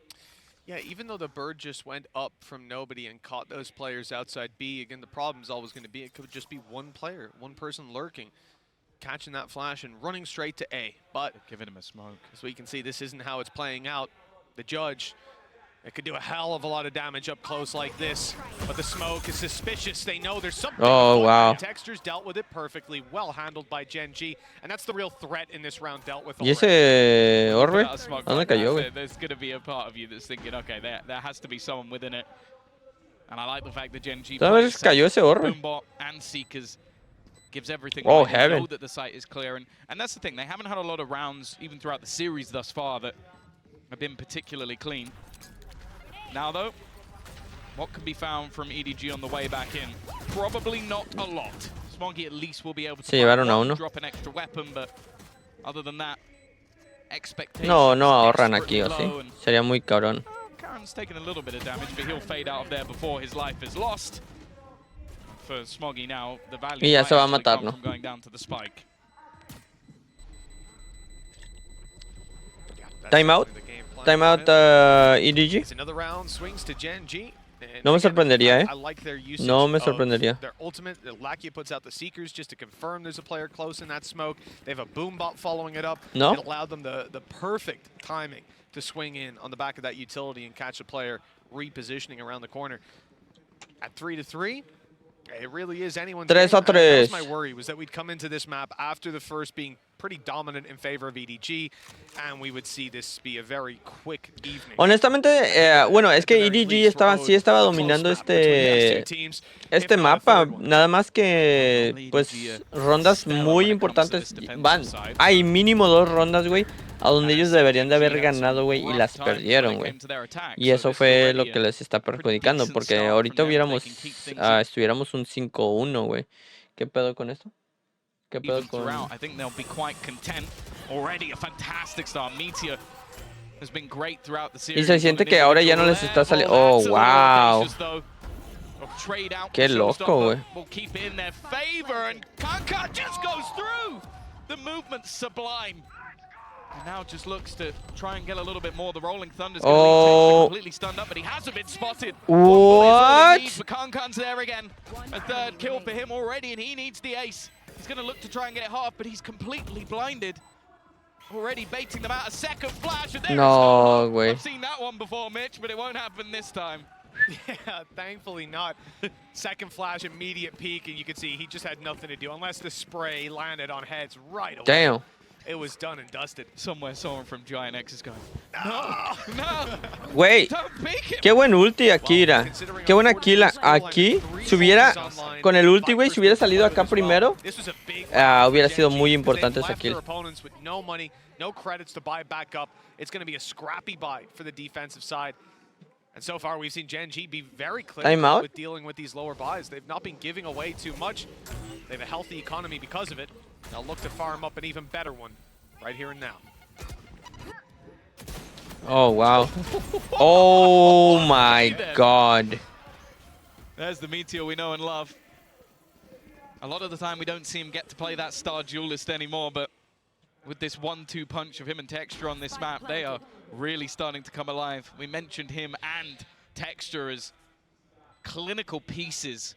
Yeah, even though the bird just went up from nobody and caught those players outside B, again, the problem's always going to be it could just be one player, one person lurking, catching that flash and running straight to A. But giving him a smoke. As we can see, this isn't how it's playing out. The judge, it could do a hell of a lot of damage up close like this, but the smoke is suspicious. They know there's something. Oh, wow. Textures dealt with it perfectly, well handled by Gen.G, and that's the real threat in this round dealt with. ¿Y ese orbe? ¿Dónde cayó, güey? There's going to be a part of you that's thinking, okay, there has to be someone within it. And I like the fact that Gen.G ¿Dónde cayó ese orbe? Boombot and Seekers gives everything. Oh, right. heaven. They know that the site is clear, and that's the thing. They haven't had a lot of rounds, even throughout the series thus far, that have been particularly clean. Now, though, what can be found from EDG on the way back in? Probably not a lot. Smoggy at least will be able to drop an extra weapon, but other than that, expectations. No ahorran aquí, ¿o sí? Sería muy cabrón. Karen's taken a little bit of damage, but he'll fade out of there before his life is lost. For Smoggy now, the value Y ya se va a matar, from ¿no? going down to the spike. Timeout. Timeout EDG. No me sorprendería, No me sorprendería. Their ultimate, Lakia puts out the Seekers just to confirm there's a player close in that smoke. They have a Boombot following it up. No. It allowed them the perfect timing to swing in on the back of that utility and catch a player repositioning around the corner. At 3-3, it really is anyone's game. 3-3. That was my worry, was that we'd come into this map after the first being pretty dominant in favor of EDG, and we would see this be a very quick evening. Honestamente, bueno, es que EDG sí estaba dominando este mapa, nada más que, pues, rondas muy importantes hay mínimo 2 rondas, güey, a donde ellos deberían de haber ganado, güey, y las perdieron, güey. Y eso fue lo que les está perjudicando, porque ahorita estuviéramos un 5-1, güey. ¿Qué pedo con esto? ¿Qué pedo con...? I think they'll be quite content. Already a fantastic start. Meteor has been great throughout the series. Y se siente que ahora ya no les está saliendo. Oh, wow. Qué loco, güey. Will keep in their favor, and Kanka just goes through. The movement's sublime. And now just looks to try and get a little bit more. The Rolling Thunder's Oh. completely stunned up, but he hasn't been spotted. What? But Kankan's there again. A third kill for him already, and he needs the ace. He's going to look to try and get it half, but he's completely blinded. Already baiting them out. A second flash, and there No it's way. I've seen that one before, Mitch, but it won't happen this time. Yeah, thankfully not. Second flash, immediate peek, and you can see he just had nothing to do unless the spray landed on heads right away. Damn. It was done and dusted. Somewhere someone from Giant X is going, no, no, Güey, don't peek him. qué buen ulti Akira. Qué buena kill aquí. Si hubiera, con el ulti, güey, si hubiera salido acá primero, hubiera sido muy importante esa kill. No credits to buy back up. It's going to be a scrappy buy for the defensive side. And so far, we've seen Gen.G be very clinical with dealing with these lower buys. They've not been giving away too much. They have a healthy economy because of it. They'll look to farm up an even better one right here and now. Oh, wow. Oh, my God. There's the Meteor we know and love. A lot of the time, we don't see him get to play that star duelist anymore, but with this 1-2 punch of him and Texture on this map, they are really starting to come alive. We mentioned him and Texture as clinical pieces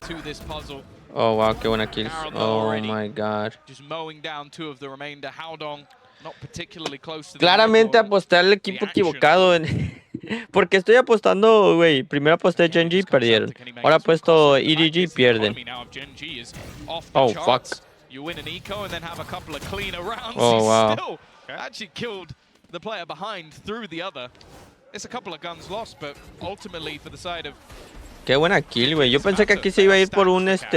to this puzzle. Oh, wow, qué buena kill. Oh, my God. Just mowing down two of the remainder. Howdong, not particularly close to the Claramente aposté al equipo equivocado. Porque estoy apostando, güey. Primero aposté Gen.G y perdieron. Ahora apuesto EDG y pierden. Oh, fuck. You win an eco and then have a couple of cleaner rounds. Oh, wow. He still actually killed the player behind through the other. It's a couple of guns lost, but ultimately for the side of... Qué buena kill, güey. Yo pensé que aquí se iba a ir por un ace,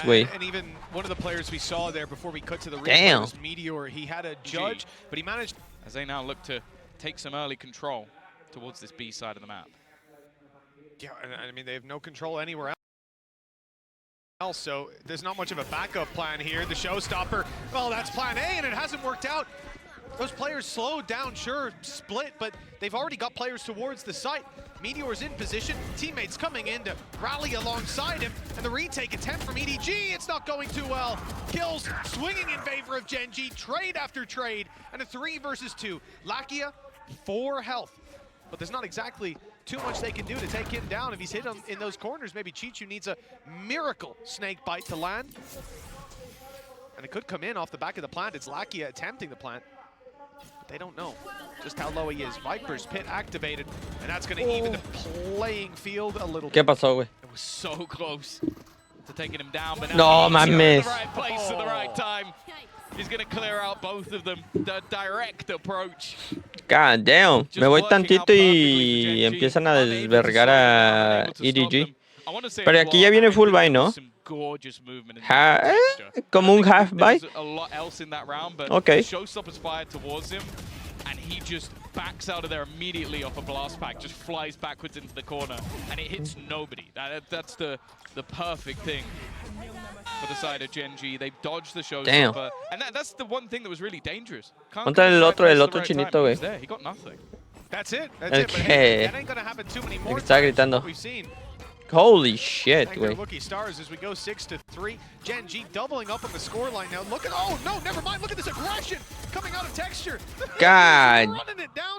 güey. And even one of the players we saw there before we cut to the Damn. was Meteor. He had a judge, but he managed... As they now look to take some early control towards this B side of the map. Yeah, I mean, they have no control anywhere else. So there's not much of a backup plan here. The showstopper, well, that's plan A, and it hasn't worked out. Those players slowed down, sure, split, but they've already got players towards the site. Meteor's in position, teammates coming in to rally alongside him, and the retake attempt from EDG, it's not going too well. Kills swinging in favor of Gen.G, trade after trade, and a 3 versus 2. Lakia, 4 health, but there's not exactly too much they can do to take him down. If he's hit in those corners, maybe Chichu needs a miracle snake bite to land. And it could come in off the back of the plant. It's Lakia attempting the plant. But they don't know just how low he is. Viper's pit activated, and that's going to even the playing field a little ¿Qué pasó, güey? It was so close to taking him down, but No, now he's in mames. the right place at the right time. He's going to clear out both of them. The direct approach. God damn. Me voy tantito y empiezan a desvergar a EDG. Pero aquí ya viene full buy, ¿no? Como un half buy. Okay. Showstopper's fired towards him, and he just backs out of there immediately off a blast pack, just flies backwards into the corner, and it hits nobody. That's the perfect thing for the side of Gen.G. They dodged the showstopper, and that's the one thing that was really dangerous. ¿Dónde está el otro chinito, güey? He got nothing. That's it. That's it. But hey, that ain't gonna happen too many more Está times. gritando. We've seen. Holy shit, Their güey. rookie stars as we go 6-3. Gen.G doubling up on the scoreline now. Look at, oh no, never mind. Look at this aggression coming out of Texture. God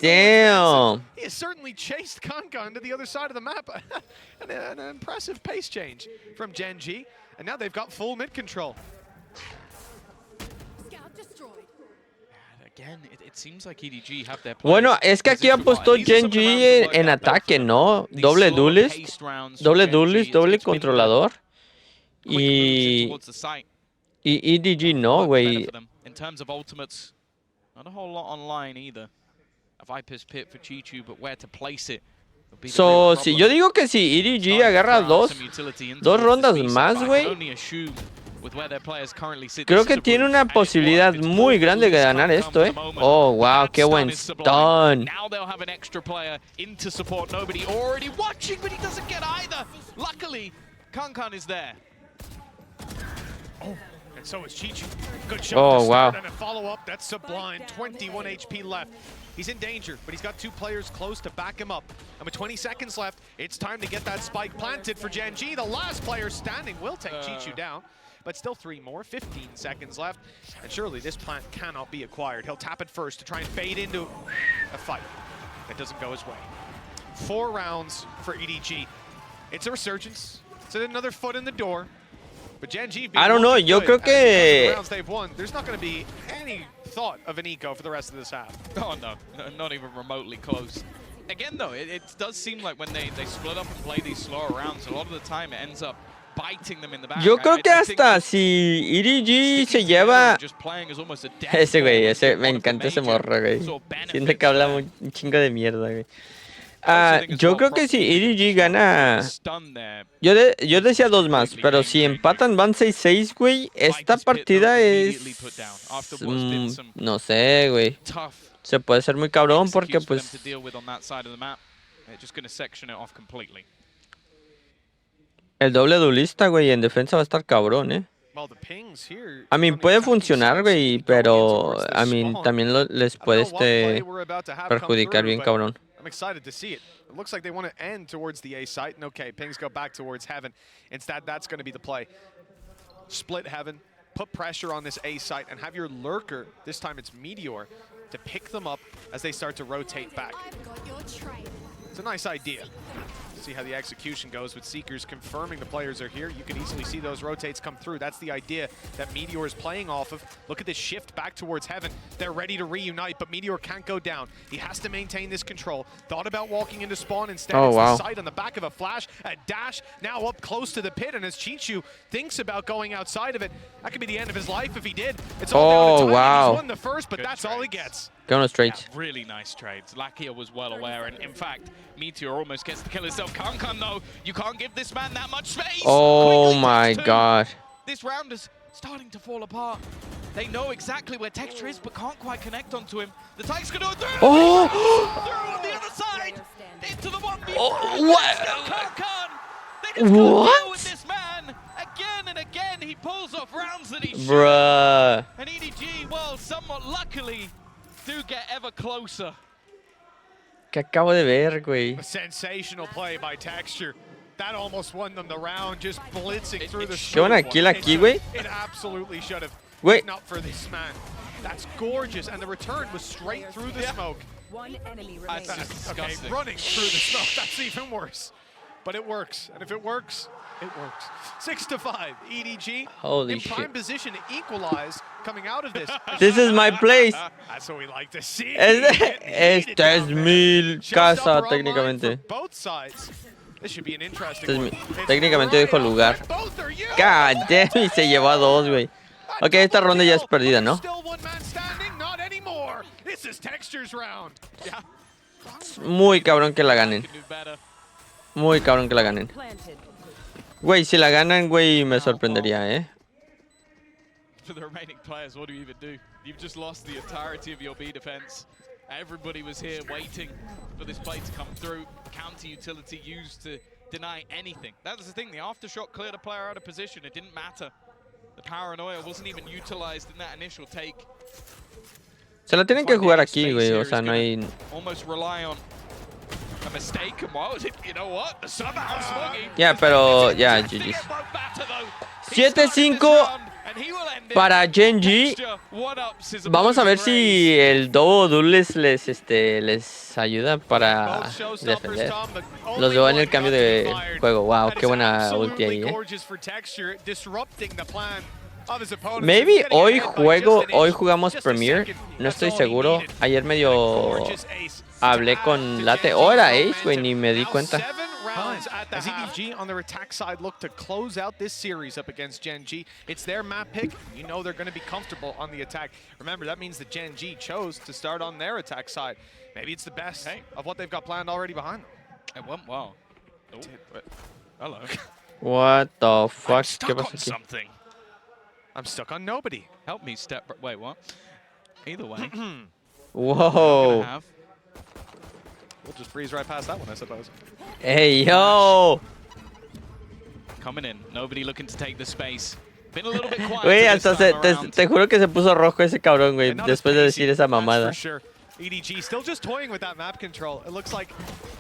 damn. He has certainly chased Kankan to the other side of the map. an impressive pace change from Gen.G. And now they've got full mid control. Again, it seems like EDG have their Bueno, es que aquí apostó Gen.G en ataque, ¿no? Doble duelist, doble controlador. Y EDG no, güey. In terms of ultimates, not a whole lot online either. A Viper's pit for Chichu, but where to place it. So, si yo digo que si EDG agarra dos rondas más, güey, creo que tiene una posibilidad muy grande de ganar esto, eh. Oh, wow, qué buen stun. Now they'll have an extra player in to support nobody already watching, but he doesn't get either. Luckily, Kankan is there. Oh, and so is Chichu. Good shot. Oh, wow. And a follow-up. That's Sublime. 21 HP left. He's in danger, but he's got 2 players close to back him up. And with 20 seconds left, it's time to get that spike planted for Gen.G. The last player standing will take Chichu down, but still 3 more, 15 seconds left. And surely this plant cannot be acquired. He'll tap it first to try and bait into a fight. It doesn't go his way. 4 rounds for EDG. It's a resurgence. It's another foot in the door. But Gen.G, I don't know, yo creo que... rounds they've won, there's not going to be any thought of an eco for the rest of this half. Oh no, not even remotely close. Again though, it does seem like when they split up and play these slower rounds, a lot of the time it ends up biting them in the back. Yo creo que hasta si EDG se lleva... Ese güey, me encanta ese morro, güey. Siento que habla un chingo de mierda, güey. Yo creo que si EDG gana... Yo decía 2 más, pero si empatan van 6-6, güey. Esta partida es... no sé, güey. Se puede ser muy cabrón porque pues... El doble duelista, güey, en defensa va a estar cabrón, A mí puede funcionar, güey, pero a mí también les puede perjudicar bien cabrón. I'm excited to see it. It looks like they want to end towards the A site, and okay, pings go back towards Heaven. Instead, that's going to be the play. Split Heaven, put pressure on this A site, and have your lurker, this time it's Meteor, to pick them up as they start to rotate back. It's a nice idea. See how the execution goes with Seekers confirming the players are here. You can easily see those rotates come through. That's the idea that Meteor is playing off of. Look at this shift back towards Heaven. They're ready to reunite, but Meteor can't go down. He has to maintain this control. Thought about walking into spawn instead. Oh, it's wow. the sight on the back of a flash, a dash, now up close to the pit, and as Chichu thinks about going outside of it, that could be the end of his life if he did. It's all down to timing. Wow. He's won the first, but that's all he gets. Going straight. Yeah, really nice trades. Lakia was well aware, and in fact, Meteor almost gets to kill himself. Kankan though, you can't give this man that much space. Oh Quickly my god. This round is starting to fall apart. They know exactly where Texture is, but can't quite connect onto him. The Tiger's gonna do it through. Oh! Through on the other side, into the 1v1. Oh, what? Kankan. They just What? can't deal with this man again and again. He pulls off rounds that he should. Bruh. And EDG, well, somewhat luckily, do get ever closer. ¿Qué acabo de ver, güey? A sensational play by Texture. That almost won them the round, just blitzing through the ¿Qué van a kill aquí, güey? It absolutely should have. Wait. Not for this man. That's gorgeous, and the return was straight through the smoke. One enemy That's remaining. just Okay, disgusting. running through the smoke, that's even worse. But it works, and if it works, it works. 6-5, EDG Holy in prime shit. position to equalize coming out of this. This is my place. That's what we like to see. Esta es mi casa, Showstopper online técnicamente. for both sides. This should be an interesting Este es one. mi- It's técnicamente right dijo on lugar. the both are you. God damn, y se llevó a 2, güey. Ok, esta ronda ya es perdida, ¿no? Still one man standing, not anymore. This is Texture's round. Yeah. Muy cabrón que la ganen. Can do better. Muy cabrón que la ganen. Planted. Güey, si la ganan, güey, me sorprendería, ¿eh? For the remaining players, what do you even do? You've just lost the entirety of your B defense. Everybody was here waiting for this play to come through. Counter utility used to deny anything. That was the thing. The aftershock cleared a player out of position. It didn't matter. The paranoia wasn't even utilized in that initial take. Se la tienen que jugar aquí, güey. O sea, no hay... Almost rely on a mistake, and you know what? The somehow sluggy. Ya, pero ya, GG's. 7-5 para Gen.G. Vamos a ver si el Double Duel les ayuda para defender. Los veo en el cambio de juego. Wow, qué buena ulti ahí, Maybe hoy jugamos Premier. No estoy seguro. Ayer medio hablé con Late. Oh, era Ace, güey, ni me di cuenta. As EDG on their attack side look to close out this series up against Gen.G. It's their map pick. You know they're going to be comfortable on the attack. Remember, that means that Gen.G chose to start on their attack side. Maybe it's the best of what they've got planned already behind them. It went well. Oh. Hello. What the fuck? I'm stuck ¿Qué pasa on aquí? something. I'm stuck on nobody. Help me step. Wait, what? Either way. Whoa. Have. We'll just breeze right past that one, I suppose. Hey, yo. Coming in. Nobody looking to take the space. Been a little bit quiet. Güey, hasta te juro que se puso rojo ese cabrón, güey, después de decir esa mamada. Sure. EDG still just toying with that map control. It looks like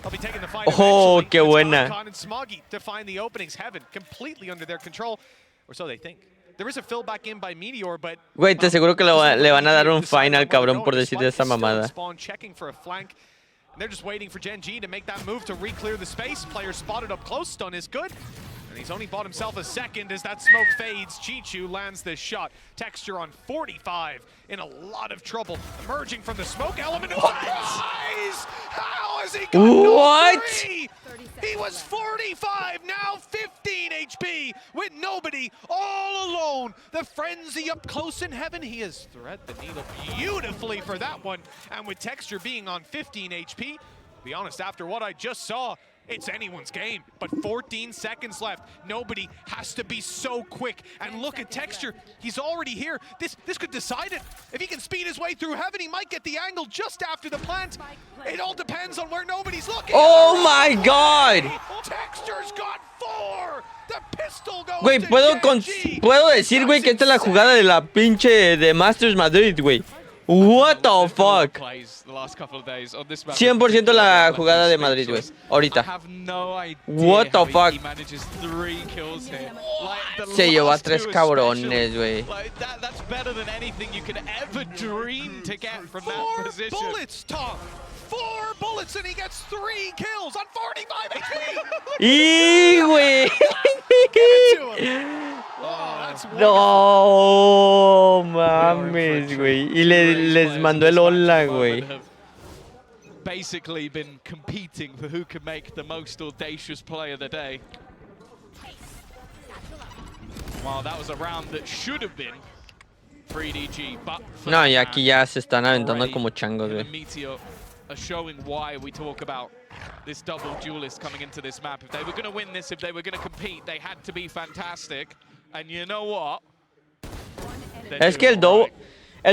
they'll be taking the fight Oh, eventually. qué buena. Con and Smoggy to find the openings. Heaven completely under their control, or so they think. There is a fill back in by Meteor, but Güey, te aseguro que le van a dar un fine al cabrón por decir esa mamada. Spawn checking for a flank. And they're just waiting for Gen.G to make that move to re-clear the space. Player spotted up close. Stun is good. And he's only bought himself a second as that smoke fades. Chichu lands this shot. Texture on 45 in a lot of trouble. Emerging from the smoke element. Surprise! How has he got no three? He was 45, now 15 HP with nobody, all alone. The frenzy up close in heaven. He has thread the needle beautifully for that one. And with Texture being on 15 HP, to be honest, after what I just saw, it's anyone's game, but 14 seconds left. Nobody has to be so quick. And look at Texture, he's already here. This could decide it. If he can speed his way through heaven, he might get the angle just after the plant. It all depends on where nobody's looking. Oh my god. Texture's got 4. The pistol goes Güey, to puedo decir, güey, que esta es la jugada de la pinche de Masters Madrid, güey. What the fuck? 100% la jugada de Madrid, güey. Ahorita. What the fuck? Se llevó a 3 cabrones, güey. That's better than anything you could ever dream to get from that 4 position. bullets, Tom. 4 bullets and he gets 3 kills on 45 HP. ¡Y, güey! No mames, güey. Y les mandó el hola, güey. Basically been competing for who can make the most audacious play of the day. Wow, that was a round that should have been for EDG, but No, y aquí ya se están aventando como changos, güey. Meteor are showing why we talk about this double duelist coming into this map. If they were going to win this, if they were going to compete, they had to be fantastic. And you know what? Es que el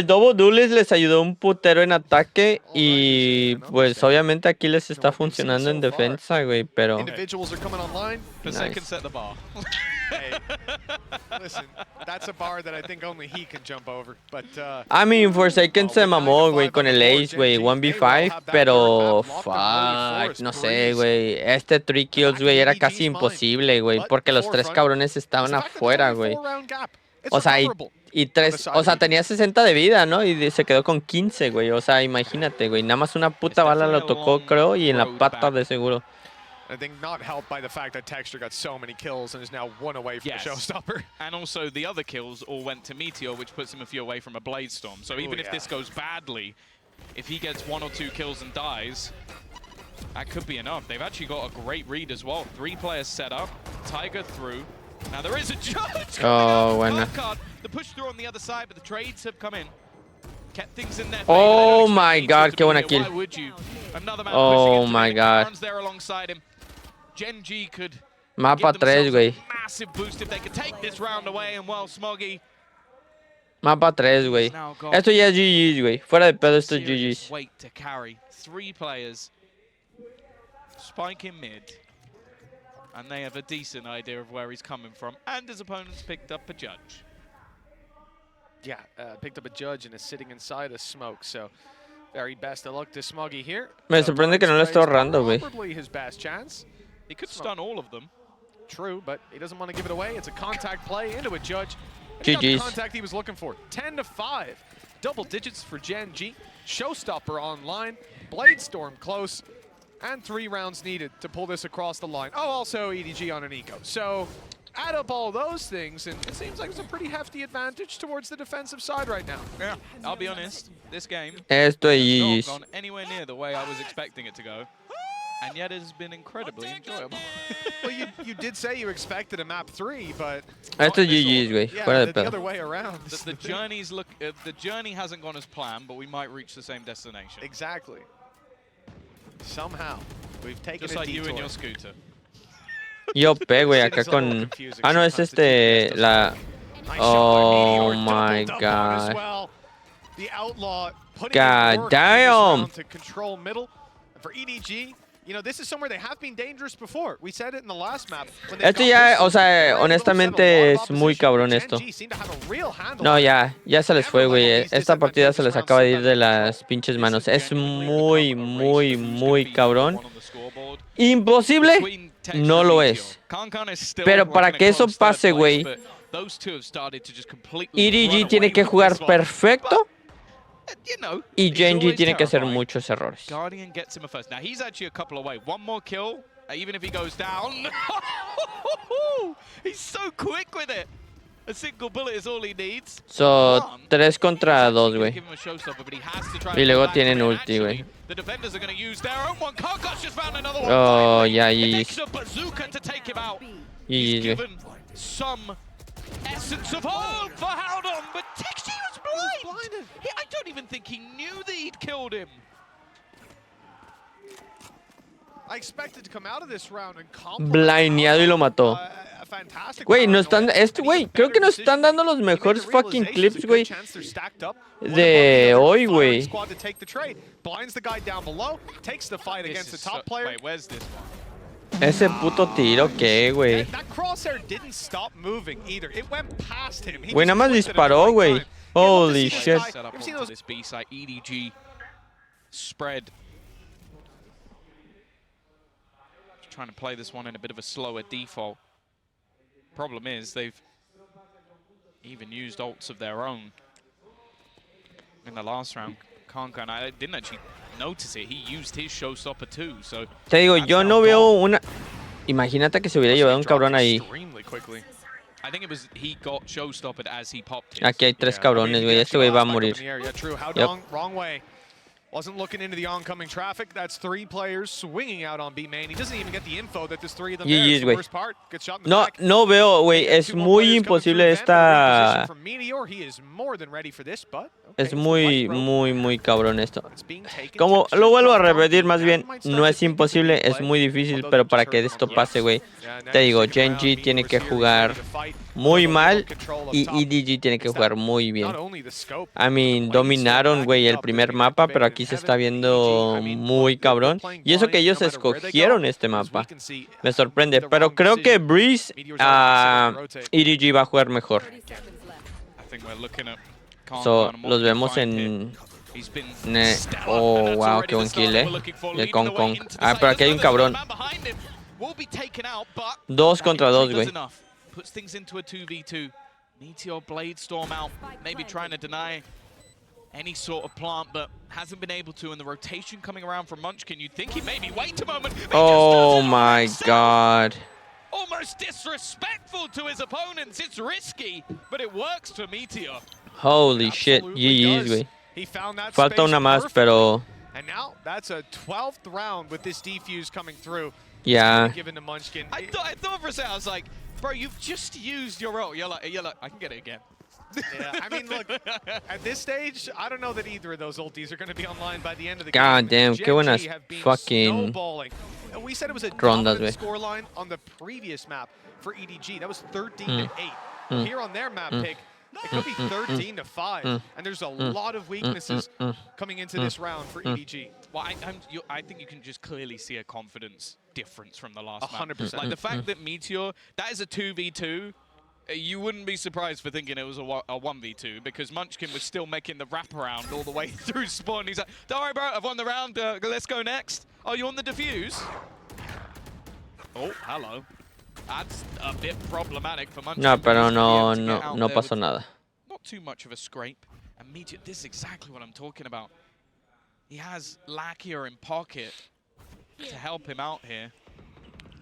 double duelist les ayudó un putero en ataque y pues obviamente aquí les está funcionando en defensa, güey, pero... Individuals are coming online. They can set the bar. Hey, listen, that's a bar that I think only he can jump over. But I mean, Forsaken se mamó, güey, con el Ace, güey, 1v5, pero fuck, no sé, güey. Este 3 kills, güey, era casi imposible, güey, porque los 3 cabrones estaban afuera, güey. O sea, y 3, o sea, tenía 60 de vida, ¿no? Y se quedó con 15, güey. O sea, imagínate, güey. Nada más una puta bala lo tocó, creo, y en la pata de seguro. I think not helped by the fact that Texture got so many kills and is now 1 away from the showstopper. And also the other kills all went to Meteor, which puts him a few away from a Blade Storm. So even if this goes badly, if he gets 1 or 2 kills and dies, that could be enough. They've actually got a great read as well. 3 players set up, Tiger through. Now there is a judge. Oh, bueno. The push through on the other side, but the trades have come in. Kept things in there. Oh my god, qué buena kill. Why would you? Another man Oh my god. runs there alongside him. Gen.G could Mapa 3, güey. massive boost if they could take this round away, and well, Smoggy. Mapa 3, güey. Esto ya es GG's, güey. Fuera de pedo, esto es GG's. Wait to carry 3 players. Spike in mid. And they have a decent idea of where he's coming from. And his opponents picked up a judge. Yeah, picked up a judge and is sitting inside a smoke, so very best of luck to Smoggy here. Me sorprende que no le esté ahorrando, güey. Probably his best chance. He could stun all of them. True, but he doesn't want to give it away. It's a contact play into a judge. GG's. Contact he was looking for. 10-5. Double digits for Gen.G. Showstopper online. Blade Storm close. And 3 rounds needed to pull this across the line. Oh, also EDG on an eco. So add up all those things, and it seems like it's a pretty hefty advantage towards the defensive side right now. Yeah, I'll be honest. This game Esto es has GG's. not gone anywhere near the way I was expecting it to go. And yet it has been incredibly enjoyable. Well, you did say you expected a map 3, but Esto es GG's, güey. yeah, Fuera de the pedo. other way around. The journey hasn't gone as planned, but we might reach the same destination. Exactly. Somehow, we've taken Just a like detour. you and your scooter. Yo pe, güey, acá con... Ah, no, es la... Oh my god. Well. The outlaw putting God in work damn. to control middle. And for EDG, Esto ya, o sea, honestamente es muy cabrón esto. No, ya se les fue, güey. Esta partida se les acaba de ir de las pinches manos. Es muy, muy, muy cabrón. Imposible, no lo es. Pero para que eso pase, güey, EDG tiene que jugar perfecto. Y Gen.G tiene que hacer muchos errores. Guardian gets him a first. Now he's actually a couple away. One more kill, even if he goes down. He's so quick with it. A single bullet is all he needs. So, 3 contra 2, güey. Y luego tienen ulti, güey. Oh, ya, GG's. GG's, güey. Essence of hope for Howdon, but TXG was blind. I don't even think he knew that he'd killed him. Blineado y lo mató. Güey, no están, güey, creo que nos están dando los mejores fucking clips, güey, de hoy, güey. Ese puto tiro, ¿qué, güey? Güey, nada más disparó, güey. Holy shit. EDG spread. Trying to play this one in a bit of a slower default. Problem is, they've even used ults of their own in the last round. Conca, and I didn't actually notice it. He used his showstopper too, so. Te digo, yo no veo una. Imagínate que se hubiera llevado un cabrón ahí. Aquí hay 3 cabrones, güey. Este güey va a morir. Yep. Wasn't looking into the oncoming traffic. That's 3 players swinging out on B main. He doesn't even get the info that there's 3 of them there. It's the worst part. Gets shot in the back. No veo, güey. Es muy imposible esta. Es muy, muy, muy cabrón esto. Como lo vuelvo a repetir, más bien, no es imposible, es muy difícil, pero para que esto pase, güey, te digo, Gen.G tiene que jugar muy mal y EDG tiene que jugar muy bien. I mean, dominaron, güey, el primer mapa, pero aquí se está viendo muy cabrón. Y eso que ellos escogieron este mapa. Me sorprende, pero creo que Breeze EDG va a jugar mejor. So, los vemos en... Oh, wow, qué buen kill, el Kong Kong. Ah, pero aquí hay un cabrón. 2 contra 2, güey. Puts things into a 2v2. Meteor Blade Storm out, maybe trying to deny any sort of plant, but hasn't been able to. And the rotation coming around from Munchkin, you'd think he maybe wait a moment. Oh my god. Almost disrespectful to his opponents. It's risky, but it works for Meteor. Holy shit, GG's, güey. Falta una más, pero... And now that's a 12th round with this defuse coming through. Yeah. Given to Munchkin. I thought for a second, I was like, bro, you've just used your ult. You're like, I can get it again. Yeah, I mean, look, at this stage, I don't know that either of those ultis are going to be online by the end of the God game. damn, qué buenas fucking we said it was a rondas, dominant scoreline on the previous map for EDG. That was 13-8. Here on their map pick, it could be 13-5, and there's a lot of weaknesses coming into this round for EDG. Well, I think you can just clearly see a confidence difference from the last 100%. Like the fact that Meteor, that is a 2v2, you wouldn't be surprised for thinking it was a 1v2 because Munchkin was still making the wraparound all the way through spawn. He's like, don't worry, bro, I've won the round, let's go next. Oh, you on the defuse? Oh, hello. That's a bit problematic for Munchkin. No, pero no pasó nada. Not too much of a scrape. And Meteor, this is exactly what I'm talking about. He has Lackier in pocket to help him out here.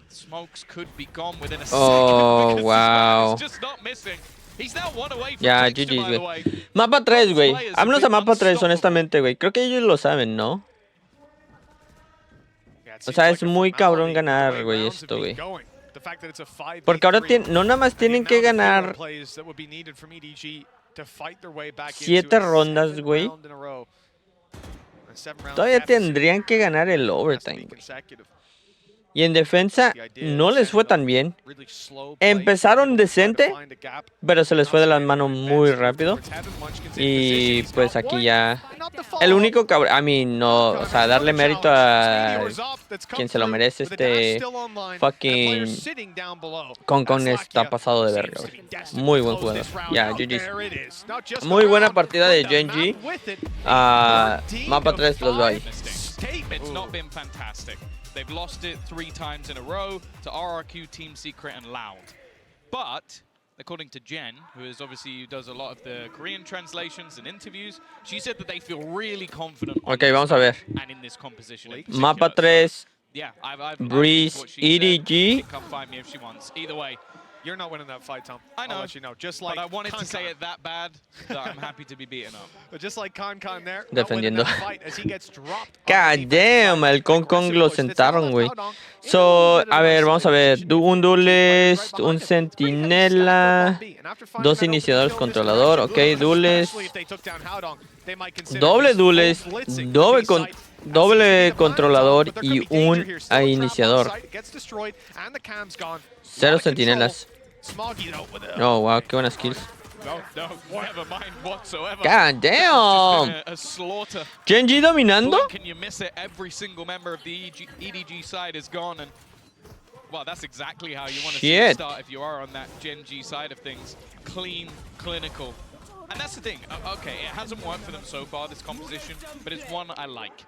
Smokes could be gone within a second. Oh, wow. He's just not missing. He's now one away from Ya, Texture, GG's, by the güey. way. Mapa 3, güey. Vámonos a mapa 3, honestamente, güey. Creo que ellos lo saben, ¿no? O sea, es muy cabrón ganar, güey, esto, güey. Porque ahora no nada más tienen que ganar 7 rondas, güey. Todavía tendrían que ganar el overtime, güey. Y en defensa no les fue tan bien. Empezaron decente, pero se les fue de las manos muy rápido. Y pues aquí ya... El único cabrón... A mí no... O sea, darle mérito a quien se lo merece, fucking... Con está pasado de verga, güey. Muy buen jugador. Ya, GG's. Muy buena partida de Gen.G. Mapa 3 los veo ahí. It's not been fantastic. They've lost it 3 times in a row to RRQ, Team Secret, and Loud. But, according to Jen, who is obviously does a lot of the Korean translations and interviews, she said that they feel really confident on Ok, vamos a ver. and in this composition. Mapa 3, yeah, I've Breeze, what she said. EDG. She can come find me if she wants. Either way, You're not winning that fight, Tom. I know, I'll let you know. Just like but I wanted to say Con. it that bad that I'm happy to be beaten up. But just like Con there, Defendiendo. not winning that fight as he gets dropped. God damn, el Con lo sentaron, güey. So, a ver, vamos a ver. Un duelist, un sentinela, 2 iniciadores controlador. Ok, duelist. Doble duelist, doble controlador y un iniciador. 0 sentinelas. Oh, wow, qué buenas kills. No, never mind whatsoever. God damn! A slaughter. Gen.G dominando. Can you miss it? Every single member of the EDG side is gone, and well, that's exactly how you want to see it start if you are on that Gen.G side of things. Clean, clinical. And that's the thing. Okay, it hasn't worked for them so far, this composition, but it's one I like.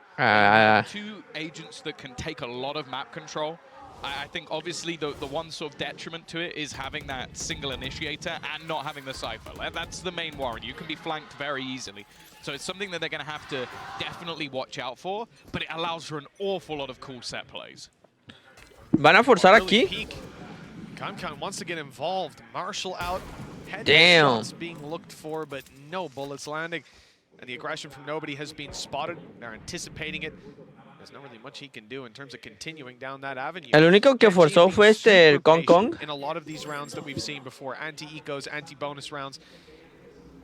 2 agents that can take a lot of map control. I think obviously the one sort of detriment to it is having that single initiator and not having the Cypher. That's the main worry. You can be flanked very easily. So it's something that they're going to have to definitely watch out for, but it allows for an awful lot of cool set plays. Van a forzar aquí. Con wants to get involved. Marshall out. Damn. Shots being looked for, but no bullets landing. And the aggression from nobody has been spotted. They're anticipating it. There's not really much he can do in terms of continuing down that avenue. El único que forzó fue el Con. In a lot of these rounds that we've seen before, anti-ecos, anti-bonus rounds,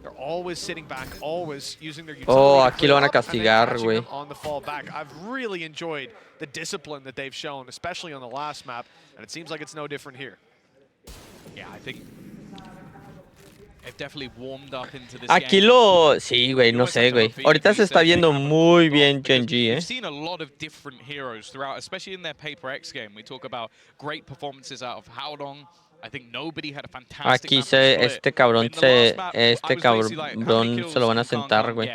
they're always sitting back, always using their utility. Oh, aquí lo van a castigar, güey. On the fall back. I've really enjoyed the discipline that they've shown, especially on the last map, and it seems like it's no different here. Yeah, I think they've definitely warmed up into this Aquí game. Sí, güey, no sé, güey. Ahorita se está viendo muy bien Gen.G, We've seen a lot of different heroes throughout, especially in their Paper X game. We talk about great performances out of Haodong. I think nobody had a fantastic Aquí este cabrón se lo van a sentar, güey.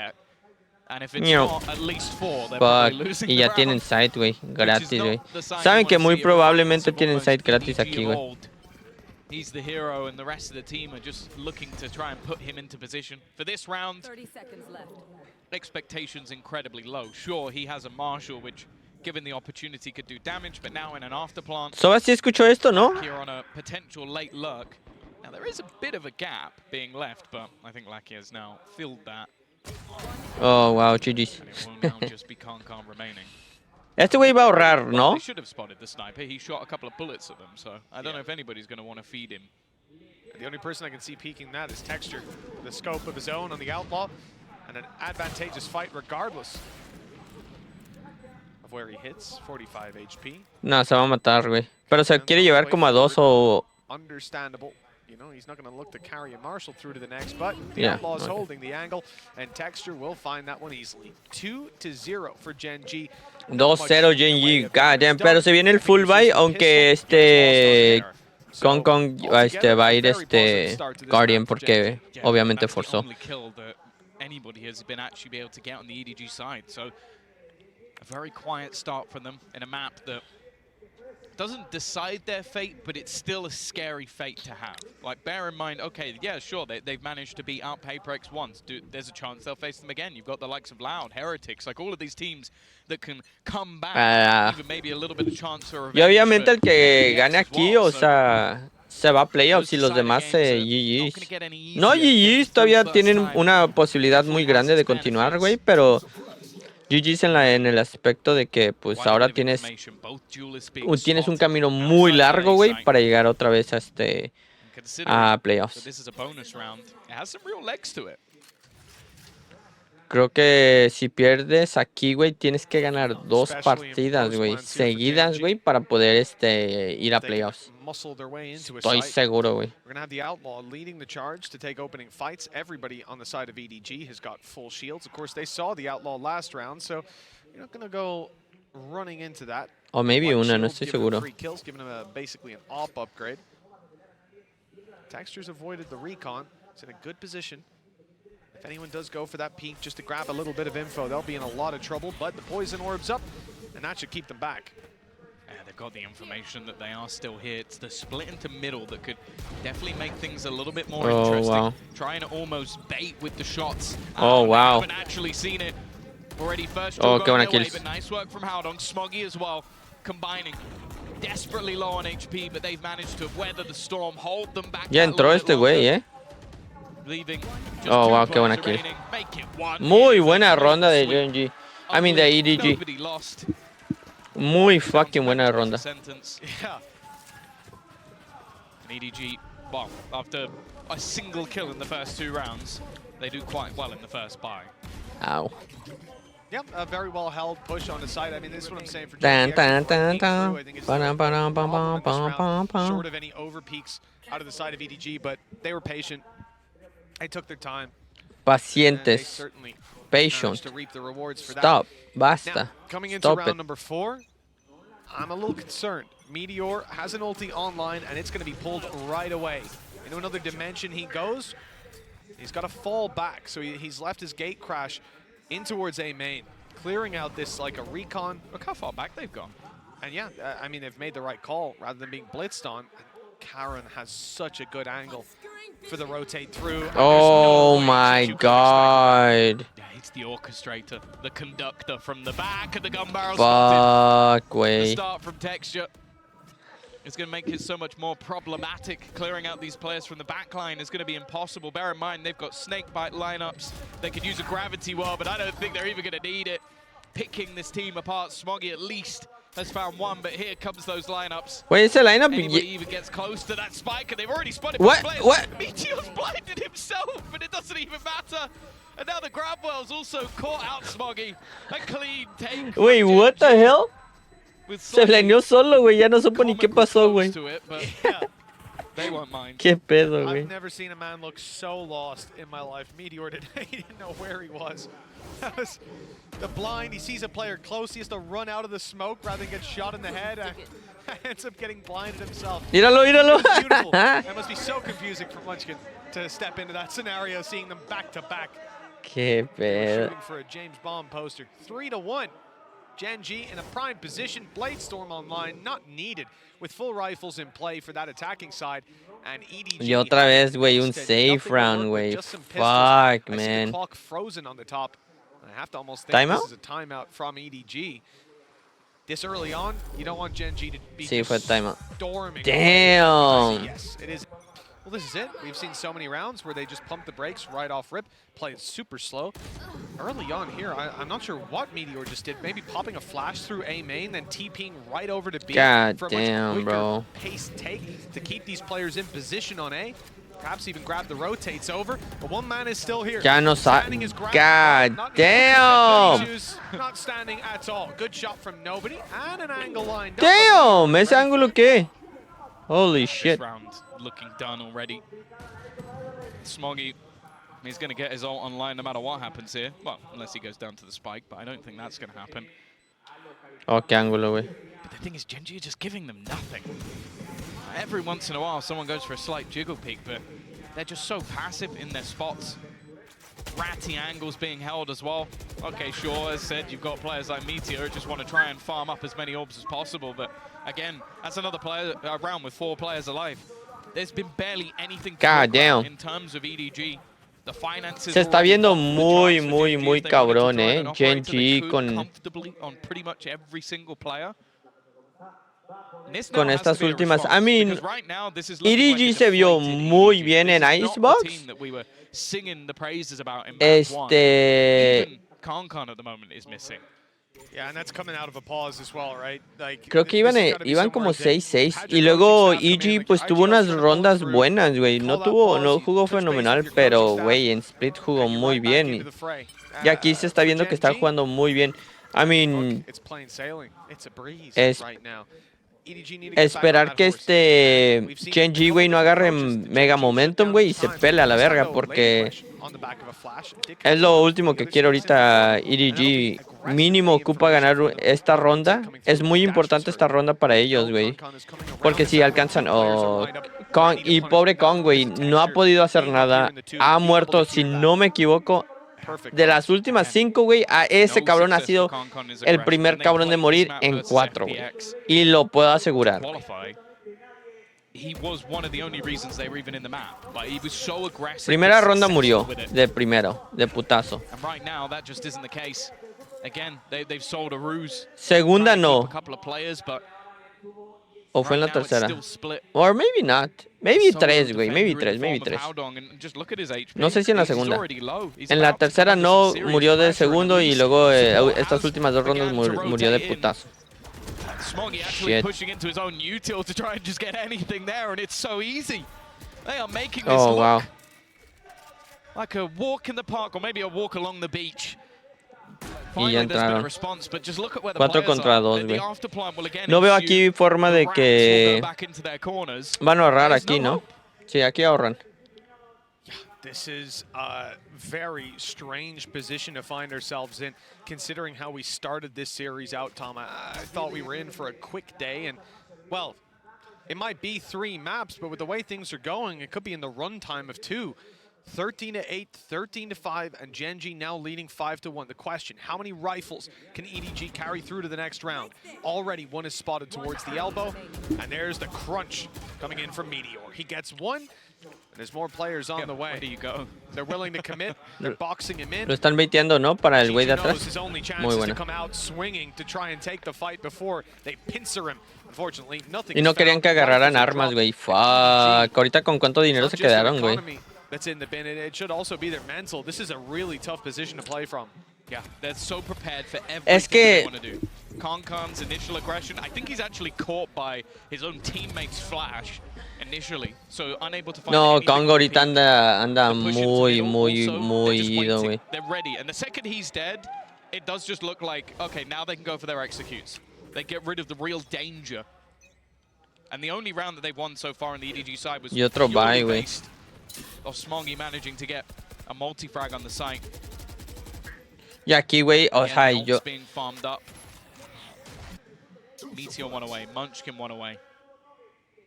Fuck. Y ya tienen site, güey, gratis, güey. Saben que muy probablemente tienen site gratis aquí, güey. He's the hero, and the rest of the team are just looking to try and put him into position. For this round, 30 seconds left. expectations incredibly low. Sure, he has a Marshal, which, given the opportunity, could do damage, but now in an afterplant, Soba sí escuchó esto, ¿no? here on a potential late lurk. Now, there is a bit of a gap being left, but I think Lackey has now filled that. Oh, wow, GG's. And it will now just be Con remaining. Este güey va a ahorrar, ¿no? They should have spotted the sniper. He shot a couple of bullets at them, so I don't know if anybody's going to want to feed him. The only person I can see peeking that is Texture. The scope of his own on the Outlaw, and an advantageous fight regardless of where he hits. 45 HP. No, se va a matar, güey. Pero se quiere llevar como a 2 o... Understandable. You know, he's not going to look to carry a Marshal through to the next, but the Yeah, Outlaw is okay. holding the angle, and Texture will find that one easily. 2-0 for Gen.G. 2-0 Gen.G. God damn, pero se viene el full buy, aunque Con va a ir Guardian porque obviamente forzó. Only kill that anybody has been actually be able to get on the EDG side, so a very quiet start from them in a map that doesn't decide their fate, but it's still a scary fate to have. Like, bear in mind, okay, yeah, sure, they've managed to beat out Paper X once. There's a chance they'll face them again. You've got the likes of Loud, Heretics, like all of these teams that can come back, even maybe a little bit of chance for revenge. Y obviamente el que gane aquí, o sea, se va a playoffs y los demás GG's. No, GG's todavía tienen una posibilidad muy grande de continuar, güey, pero GG's en el aspecto de que pues ahora tienes un camino muy largo, güey, para llegar otra vez a playoffs. Creo que si pierdes aquí, güey, tienes que ganar 2 partidas, güey, seguidas, güey, para poder ir a playoffs. Estoy seguro, güey. We're gonna have the Outlaw leading the charge to take opening fights. Everybody on the side of EDG has got full shields. Of course, they saw the Outlaw last round, so you're not gonna go running into that. O maybe una, no estoy seguro. Free kills, giving him basically an AWP upgrade. Texture's avoided the recon. He's in a good position. If anyone does go for that peek just to grab a little bit of info, they'll be in a lot of trouble, but the poison orb's up, and that should keep them back. Yeah, they've got the information that they are still here. It's the split into middle that could definitely make things a little bit more interesting. Wow. Trying to almost bait with the shots. Oh, wow. They haven't actually seen it already. First Oh, kill qué buena going away, kills. but nice work from Howdong. Smoggy as well, combining. Desperately low on HP, but they've managed to weather the storm, hold them back. Ya entró este güey, Oh, wow, qué buena kill. Muy buena ronda de Gen.G. I mean, de EDG. Muy fucking buena ronda. Yeah. EDG, well, after a single kill in the first 2 rounds, they do quite well in the first buy. Ow. Yep, a very well held push on the side. I mean, this is what I'm saying for Tan, Gen.G. tan, tan, tan. I think it's Ba-dum, ba-dum, bum, bum, bum, bum, bum. short of any over peaks out of the side of EDG, but they were patient. They took their time. Pacientes. Patient. To reap the rewards for Stop. that. Basta. Now, coming into Stop round it. number 4, I'm a little concerned. Meteor has an ulti online, and it's going to be pulled right away. Into another dimension he goes. He's got to fall back, so he's left his gate crash in towards A main, clearing out this like a recon. Look how far back they've gone. And yeah, I mean, they've made the right call rather than being blitzed on. Karen has such a good angle for the rotate through. Oh my god. Yeah, it's the orchestrator, the conductor from the back of the gun barrel. Fuck, The güey. start from Texture. It's going to make it so much more problematic. Clearing out these players from the back line is going to be impossible. Bear in mind, they've got snakebite lineups. They could use a gravity well, but I don't think they're even going to need it. Picking this team apart, Smoggy at least has found one, but here comes those lineups. Güey, ese lineup. Anybody even gets close to that spike, and they've already spotted What? players. What? Meteor's blinded himself, but it doesn't even matter. And now the Grabwell's also caught out Smoggy. A clean take. Güey, what the hell? With Se flaneó solo, güey. Ya no supo ni qué comical pasó, close güey. to it, but Yeah. they won't mind. Qué pedo, I've güey. never seen a man look so lost in my life. Meteor today, he didn't know where he was. That was the blind. He sees a player close. He has to run out of the smoke rather than get shot in the head. Ends up getting blinded himself. Míralo, It was beautiful. míralo. That must be so confusing for Munchkin to step into that scenario, seeing them back to back. Qué pedo. Shooting for a James Bond poster. 3-1. Gen.G in a prime position. Bladestorm online, not needed. With full rifles in play for that attacking side. And EDG Y otra vez, güey, un safe round, güey. Fuck, I see the man. clock frozen on the top. I have to almost think Timeout? this is a timeout from EDG. This early on, you don't want Gen.G to be Sí, fue timeout. storming. Damn. Yes, it is. Well, this is it. We've seen so many rounds where they just pump the brakes right off rip, play it super slow. Early on here, I'm not sure what Meteor just did. Maybe popping a flash through A main, then TPing right over to B. God for a damn, much quicker bro. pace take to keep these players in position on A. Perhaps even grab the rotates over. But one man is still here. Ya no sabe. Standing his ground. God Not- damn. Not standing at all. Good shot from nobody. And an angle line. Damn. Ese ángulo qué? Holy shit. This round looking done already. Smoggy, he's going to get his ult online no matter what happens here. Well, unless he goes down to the spike, but I don't think that's going to happen. Oh, qué ángulo, güey. But the thing is, Gen.G are just giving them nothing. Every once in a while, someone goes for a slight jiggle peek, but they're just so passive in their spots. Ratty angles being held as well. Okay, sure, as said, you've got players like Meteor who just want to try and farm up as many orbs as possible, but again, that's another player round with 4 players alive. There's been barely anything God damn. in terms of EDG. The finances Se está already viendo off the muy, charts for muy, Gen.G muy if they wanted to cabrón, drive an operator, Gen.G they could con comfortably on pretty much every single player. This now con has to estas be a últimas. response, I mean, because right now this is looking like EDG a se vio deflated muy EDG. bien en This is not the Icebox. team that we were singing the praises about in Map 1. Even Khan at the moment is missing. Yeah, and that's coming out of a pause as well, right? Like, Creo que iban como 6-6 y luego EG pues tuvo unas rondas buenas, güey. No jugó fenomenal, pero güey, en split jugó muy bien. Y aquí se está viendo que está jugando muy bien. I mean, es esperar que Gen.G, güey, no agarre mega momentum, güey, y se pele a la verga, porque es lo último que quiere ahorita EDG. Mínimo ocupa ganar esta ronda. Es muy importante esta ronda para ellos, güey. Porque si alcanzan... Kong, y pobre Kong, güey, no ha podido hacer nada. Ha muerto, si no me equivoco, de las últimas 5, güey, a ese cabrón ha sido el primer cabrón de morir en 4, güey. Y lo puedo asegurar, güey. Primera ronda murió, de primero, de putazo. Segunda no. O fue en la tercera. Or maybe not. Maybe 3, güey. Maybe 3. No sé si en la segunda. En la tercera no, murió de segundo, y luego estas últimas 2 rondas murió de putazo. Shit. Oh, wow. Y ya entraron. 4 contra 2, güey. No veo aquí forma de que van a ahorrar aquí, ¿no? Sí, aquí ahorran. This is a very strange position to find ourselves in, considering how we started this series out, Tom. I thought we were in for a quick day, and, well, it might be 3 maps, but with the way things are going, it could be in the runtime of 2. 13-8, 13-5, and Gen.G now leading 5-1. The question, how many rifles can EDG carry through to the next round? Already one is spotted towards the elbow, and there's the crunch coming in from Meteor. He gets one, and there's more players on the way. Where do you go? They're willing to commit. They're boxing him in. Lo están baiteando, ¿no? Para el güey de atrás. Muy bueno. Y no querían que agarraran armas, güey. Fuck. Ahorita con cuánto dinero se quedaron, güey. That's in the bin, and it should also be their mental. This is a really tough position to play from. Yeah, they're so prepared for everything they want to do. Kong's initial aggression, I think he's actually caught by his own teammate's flash initially, so unable to find. No, Kong ahorita anda muy ido, güey. They're ready, and the second he's dead, it does just look like, okay, now they can go for their executes. They get rid of the real danger. And the only round that they've won so far on the EDG side was y otro bye, güey. Of Smongy managing to get a multi-frag on the site. Y aquí, güey, o sea, yo... being farmed up. Meteor one away, Munchkin one away.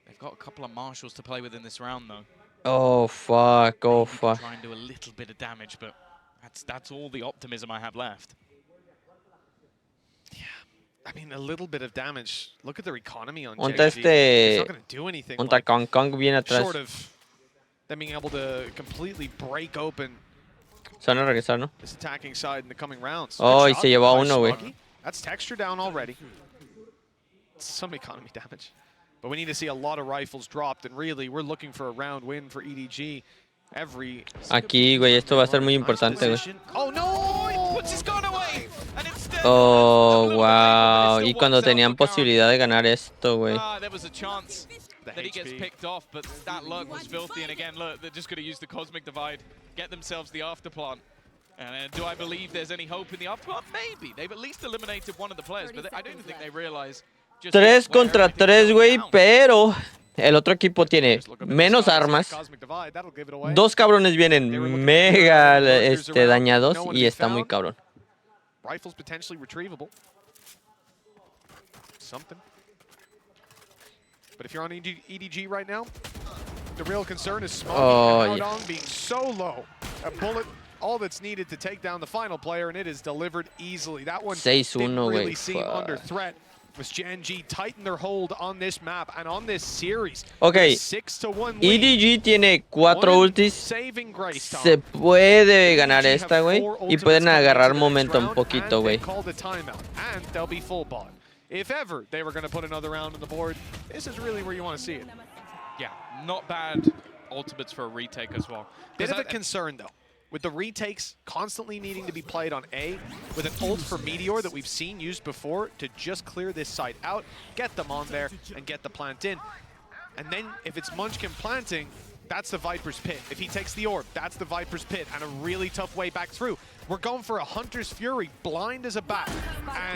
They've got a couple of marshals to play with in this round, though. Oh, fuck, oh, fuck. Try and do a little bit of damage, but that's all the optimism I have left. Yeah, I mean, a little bit of damage. Look at their economy on Gen.G. It's not going to do anything. Onta Kong viene atrás. Short of them being able to completely break open Se van a regresar, ¿no? this attacking side in the coming rounds. Oh, y se llevó a uno, güey. That's texture down already. Some economy damage. But we need to see a lot of rifles dropped, and really, we're looking for a round win for EDG. Aquí, güey, esto va a ser muy importante, güey. Oh, no! Puts his gun away! And instead, oh, wow. Y cuando tenían posibilidad de ganar esto, güey. There was a chance that he gets picked off, but that luck was filthy. And again, look, they're just going to use the Cosmic Divide, get themselves the afterplant. And do I believe there's any hope in the afterplant? Maybe. They've at least eliminated one of the players, but I don't think they realize. 3 contra 3, güey, pero el otro equipo tiene menos armas. 2 cabrones vienen mega dañados y está muy cabrón. Rifles potentially retrievable. Something. But if you're on EDG right now, the real concern is Smoky and being so low. A bullet, all that's needed to take down the final player, and it is delivered easily. That one didn't really seem under threat. Was Gen.G tighten their hold on this map and on this series. Okay, 6-1 EDG tiene 4 ultis. Se puede ganar esta, güey. Y pueden agarrar momento un poquito, güey. If ever they were going to put another round on the board, this is really where you want to see it. Yeah, not bad ultimates for a retake as well. Bit of a concern, though. With the retakes constantly needing to be played on A, with an ult for Meteor that we've seen used before to just clear this site out, get them on there, and get the plant in. And then if it's Munchkin planting, that's the Viper's pit. If he takes the orb, that's the Viper's pit, and a really tough way back through. We're going for a Hunter's Fury, blind as a bat.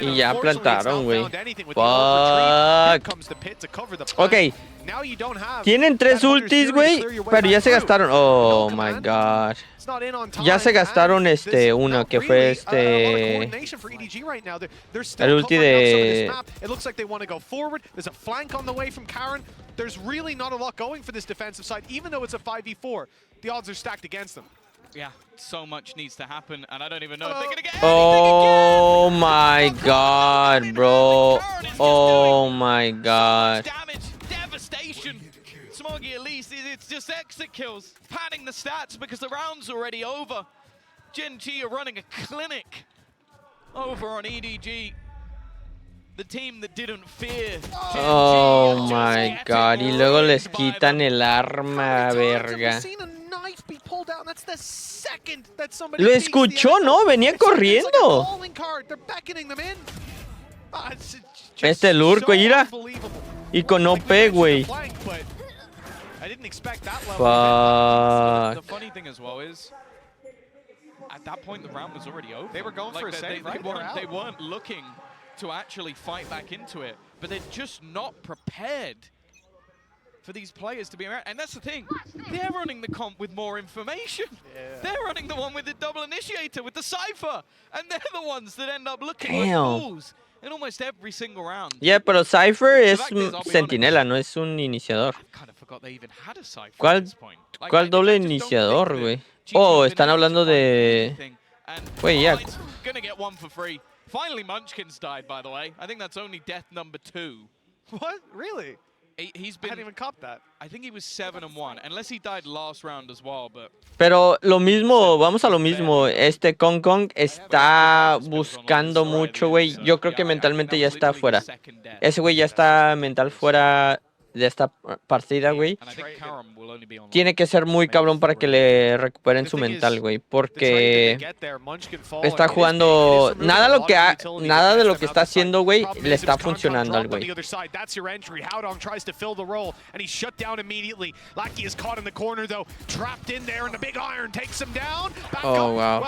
Y ya plantaron, güey. Fuck. Ok. Tienen 3 ultis, güey, pero ya se gastaron. Oh my god. Ya se gastaron una que fue el ulti de There's really not a lot going for this defensive side, even though it's a 5v4. The odds are stacked against them. Yeah, so much needs to happen, and I don't even know if they're gonna get Oh my god, bro. Oh my god. Damage, devastation. Smoggy at least, it's just exit kills. Padding the stats because the round's already over. Gen.G are running a clinic over on EDG. The team that didn't fear. Oh my god, y luego les quitan el arma, verga. Lo escuchó, ¿no? Venía corriendo. Este lurco, mira. Y con OP, güey. Fuck. The funny thing as well is, at that point the round was already over. They were going for a save, right? They weren't looking to actually fight back into it, but they're just not prepared for these players to be around. And that's the thing, they're running the comp with more information. Yeah. They're running the one with the double initiator, with the Cypher, and they're the ones that end up looking like fools in almost every single round. Yeah, pero Cypher es sentinela, no es un iniciador. I kind of forgot they even had a Cypher at this point. ¿Cuál doble iniciador, güey? Oh, están hablando de... Güey, ya. Gonna get one for free. Finally, Munchkin's died, by the way. I think that's only death number 2. What? Really? He's been... I hadn't even copped that. I think he was 7-1, unless he died last round as well, but... Pero lo mismo, vamos a lo mismo. Kong está buscando mucho, güey. Yo creo que mentalmente ya está fuera. Ese güey ya está mental fuera de esta partida, güey. Tiene que ser muy cabrón para que le recuperen su mental, güey, porque está jugando nada de lo que está haciendo, güey, le está funcionando al güey. Oh, wow.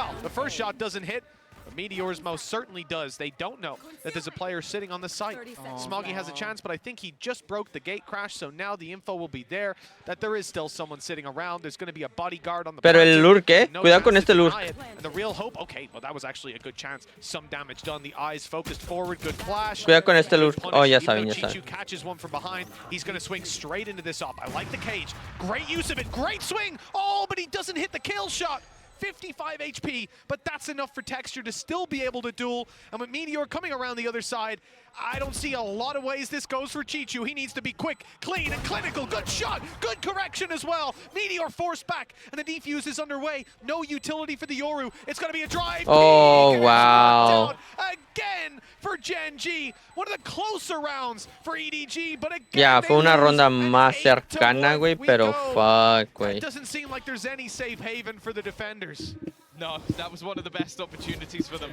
Meteors most certainly does. They don't know that there's a player sitting on the site. Smoggy has a chance, but I think he just broke the gate crash, so now the info will be there that there is still someone sitting around. There's going to be a bodyguard on the Pero el lurk, cuidado con este lurk. And the real hope, okay, well that was actually a good chance. Some damage done. The eyes focused forward. Good flash. Cuidado con este lurk. Oh, ya saben, ya saben. Catches one from behind. He's going to swing straight into this op. I like the cage. Great use of it. Great swing. Oh, but he doesn't hit the kill shot. 55 HP, but that's enough for Texture to still be able to duel. And with Meteor coming around the other side, I don't see a lot of ways this goes for Chichu. He needs to be quick, clean, and clinical. Good shot, good correction as well. Meteor forced back, and the defuse is underway. No utility for the Yoru. It's going to be a drive. Oh, wow. Again for Gen.G. One of the closer rounds for EDG, but again, ya, fue una ronda más cercana, güey, pero fuck, güey. It doesn't seem like there's any safe haven for the defenders. No, that was one of the best opportunities for them.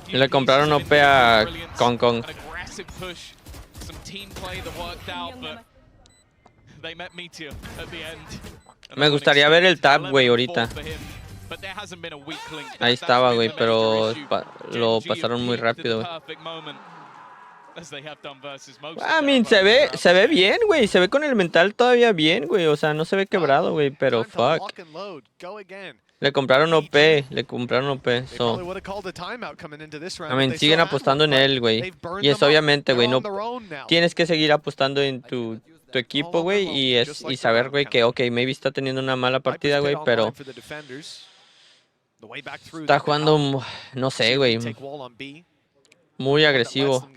Y le compraron OP a Kong. An aggressive push, some team play that worked out, but they met Meteor at the end. Me gustaría ver el tab, güey, ahorita. But there hasn't been a weak link. Ahí estaba, güey, pero lo pasaron muy rápido, güey. I mean, se ve bien, güey. Se ve con el mental todavía bien, güey. O sea, no se ve quebrado, güey, pero fuck. Le compraron OP, so. I mean, siguen apostando en él, güey. Y es obviamente, güey, no tienes que seguir apostando en tu equipo, güey, y saber, güey, que ok, maybe está teniendo una mala partida, güey, pero está jugando, no sé, güey, muy agresivo.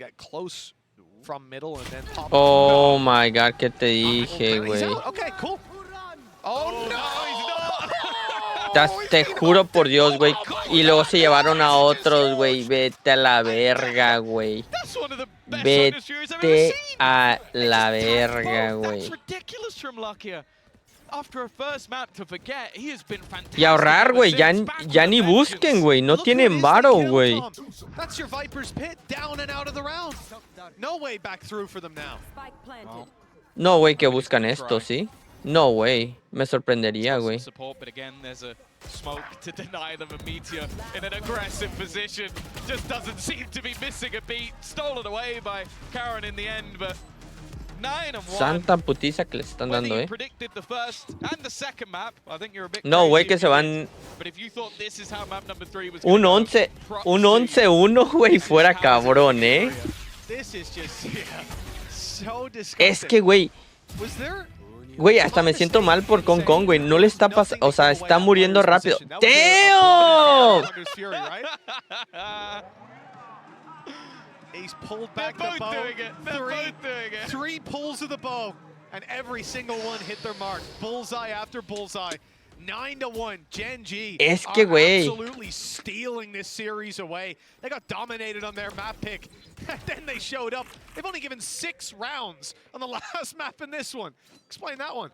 Oh my god, ¿qué te dije, güey? Te juro por Dios, güey. Y luego se llevaron a otros, güey. Vete a la verga, güey. Vete a la verga, güey. Y ahorrar, güey. Ya ni busquen, güey. No tienen varo, güey. No, güey, que buscan esto, ¿sí? No, güey. Me sorprendería, güey. Support, but again, there's a smoke to deny them a meteor in an aggressive position. Just doesn't seem to be missing a beat. Stolen away by Karen in the end, but 9-1. Santa putiza que les están dando, eh. Predicted the first and the second map. I think you're a bit No, güey, crazy que if se you van. did. But if you thought this is how map number 3 was Un gonna go, 11, props un to you. 11-1, güey, fuera cabrón, eh. This is just so disgusting. Es que, güey, Was there güey, hasta me siento mal por Con, güey. No le está pasando, o sea, está muriendo rápido. ¡Damn! He's pulled back the bow. Three pulls of the bow, and every single one hit their mark. Bullseye after bullseye. 9-1. Gen.G Es que, güey, absolutely stealing this series away. They got dominated on their map pick, and then they showed up. They've only given 6 rounds on the last map in this one. Explain that one.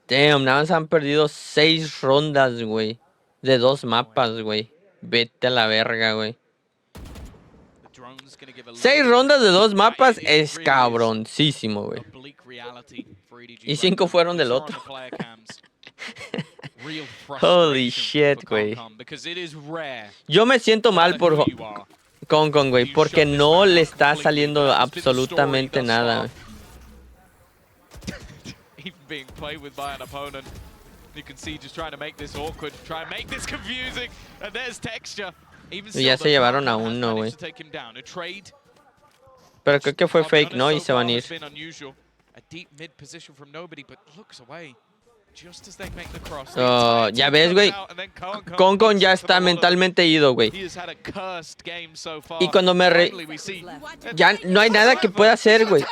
damn, nada más han perdido 6 rondas, güey. De 2 mapas, güey. Vete a la verga, güey. 6 rondas de 2 mapas es cabroncísimo, güey. Y 5 fueron del otro. Holy shit, güey. Yo me siento mal por Con, güey, porque no le está saliendo absolutamente nada, güey. Even being played with by an opponent. You can see just trying to make this awkward, try and make this confusing, and there's texture. Even Ya se llevaron a uno, güey. Pero creo que fue fake, ¿no? Y se van a ir. A deep mid position from nobody, but looks away just as they make the cross. Oh, ya ves, güey. Con ya está mentalmente ido, güey. Y cuando me ya no hay nada que pueda hacer, güey.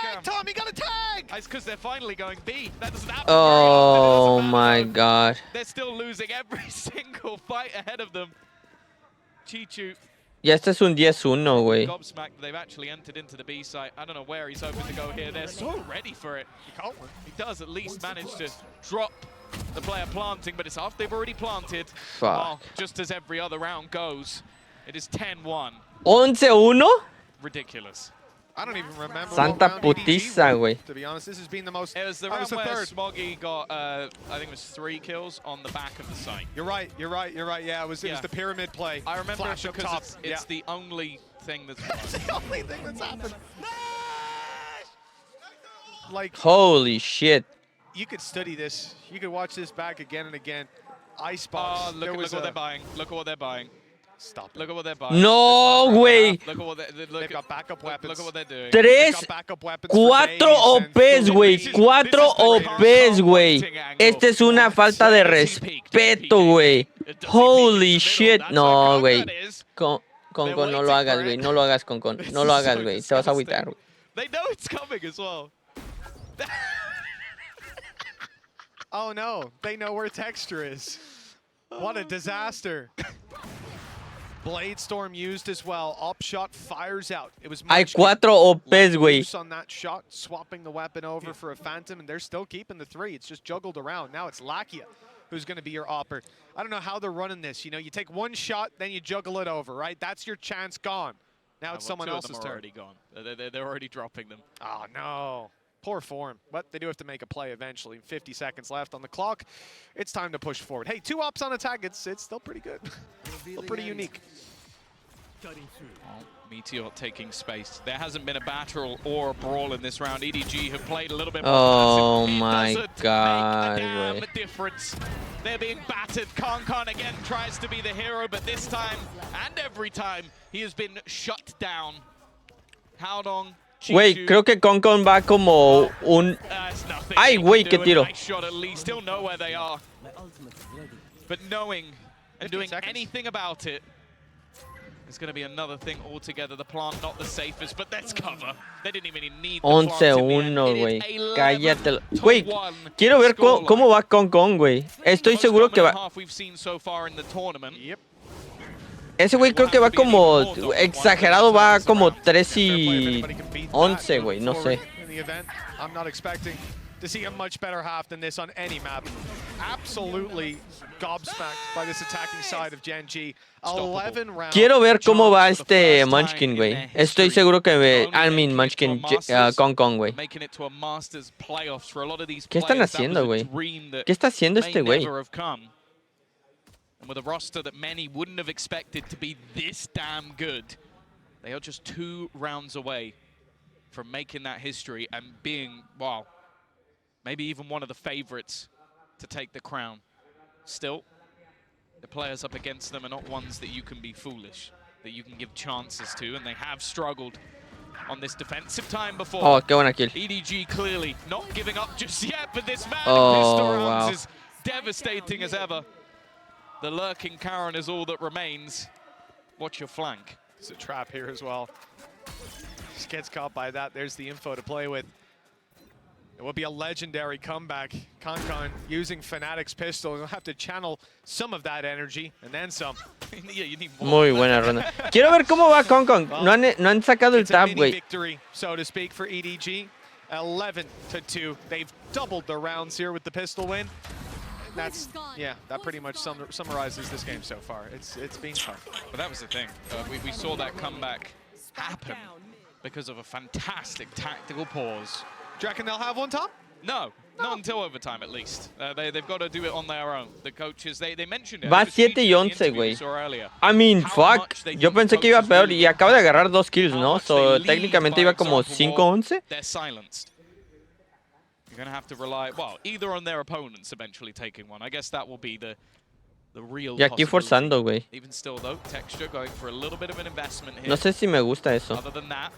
Oh my god. They're still losing every single fight ahead of them. Chichu. Ya este es un 10-1, güey. They've actually entered into the B site. I don't know where he's hoping to go here. They're so ready for it. He does at least manage to drop the player planting, but it's after they've already planted. Fuck. Oh, just as every other round goes. It is 10-1. 11-1? Ridiculous. I don't even remember. Santa putiza, güey. To be honest, this has been the most. It was the round where Smoggy got, I think it was 3 kills on the back of the site. You're right. Yeah, it was the pyramid play. I remember Flash it up because top. it's the only thing that's It's the only thing that's happened. Like, Holy shit. you could study this. You could watch this back again and again. Icebox. Oh, look at what they're buying. Look at what they're buying. Stop it. Look at what they're buying. No, güey. Look at what They've got backup weapons. Look at what they're doing. 4 OPs, güey. 4 OPs, güey. Esta es una falta de respeto, güey. Holy shit. No, güey. Con, no lo hagas, güey. No lo hagas, con. No lo hagas, güey. Te vas a agüitar, güey. They know it's coming as well. Oh no, they know where texture is. What a disaster. Blade Storm used as well. Upshot fires out. It was Hay 4 OPs, güey. on that shot, swapping the weapon over for a Phantom, and they're still keeping the 3. It's just juggled around. Now it's Lakia who's going to be your opper. I don't know how they're running this. You know, you take 1 shot, then you juggle it over, right? That's your chance gone. Now it's someone else's turn. Already gone. They're already dropping them. Oh no. Poor form, but they do have to make a play eventually. 50 seconds left on the clock. It's time to push forward. Hey, 2 ops on attack. It's still pretty good. Still pretty unique. Oh, Meteor taking space. There hasn't been a battle or a brawl in this round. EDG have played a little bit more. Oh passive. my god, make a damn güey. difference. They're being battered. Con again tries to be the hero, but this time and every time he has been shut down. How long? Güey, creo que Con va como un... Ay, güey, qué tiro. Still know where they are. But knowing and doing anything about it is going to be another thing altogether. The plant not the safest, but that's cover. They didn't even need the plant. 11-1, güey. Cállate. Güey, quiero ver cómo va Con, güey. Estoy seguro que va... Ese güey creo que va como exagerado, va como 3-11, güey, no sé. I'm not expecting to see a much better half than this on any map. absolutely gobsmacked by this attacking side of Gen.G. 11 rounds. Quiero ver cómo va este Munchkin, güey. Estoy seguro que Munchkin Kong, güey. ¿Qué están haciendo, güey? ¿Qué está haciendo este güey? And with a roster that many wouldn't have expected to be this damn good, they are just 2 rounds away from making that history and being, wow, maybe even one of the favorites to take the crown. Still, the players up against them are not ones that you can be foolish, that you can give chances to, and they have struggled on this defensive time before. Oh, qué buena kill. EDG clearly not giving up just yet, but this man Oh, in wow. is devastating as ever. The lurking Karen is all that remains. Watch your flank. It's a trap here as well. Just gets caught by that. There's the info to play with. It will be a legendary comeback. Concon using Fnatic's pistol. He'll have to channel some of that energy and then some. Yeah, you need more. Muy buena ronda. Quiero ver cómo va Concon. No han sacado el tap, güey. Victory, so to speak, for EDG. 11-2. They've doubled the rounds here with the pistol win. That's, yeah, that pretty much summarizes this game so far. It's been tough. But that was the thing. We saw that comeback happen because of a fantastic tactical pause. Do you reckon they'll have one, Tom? No, not until overtime at least. They've got to do it on their own. The coaches, they mentioned it. Va 7-11, güey. I mean, fuck. Yo pensé que iba peor y acaba de agarrar 2 kills, ¿no? So, técnicamente iba como 5-11. They're silenced. You're going to have to rely, well, either on their opponents eventually taking one. I guess that will be the real Y aquí forzando, güey. Even still, though, Texture going for a little bit of an investment here. No sé si me gusta eso. Other than that,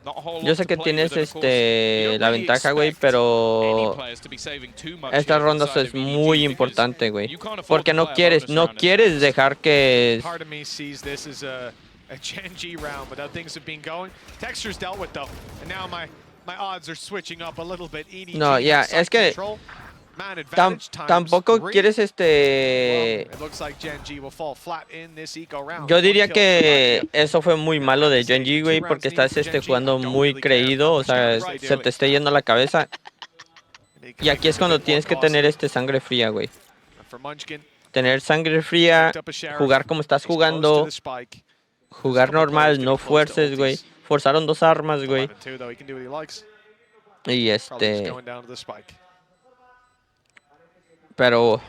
not a whole lot Yo sé que to play tienes with, of course. la ventaja, güey, pero esta ronda es muy EDG importante, güey. you can't afford Porque to no play a bonus round in quieres dejar que Part of me sees this as a Gen.G round, but how things have been going. Texture's dealt with, though. And now my odds are switching up a little bit. EDG No, ya, es que tampoco quieres It looks like Gen.G will fall flat in this eco round. Yo diría que eso fue muy malo de Gen.G, güey, porque estás jugando muy creído, o sea, se te está yendo la cabeza. Y aquí es cuando tienes que tener sangre fría, güey. Tener sangre fría, jugar como estás jugando, jugar normal, no fuerces, güey. Forzaron 2 armas, güey. Y pero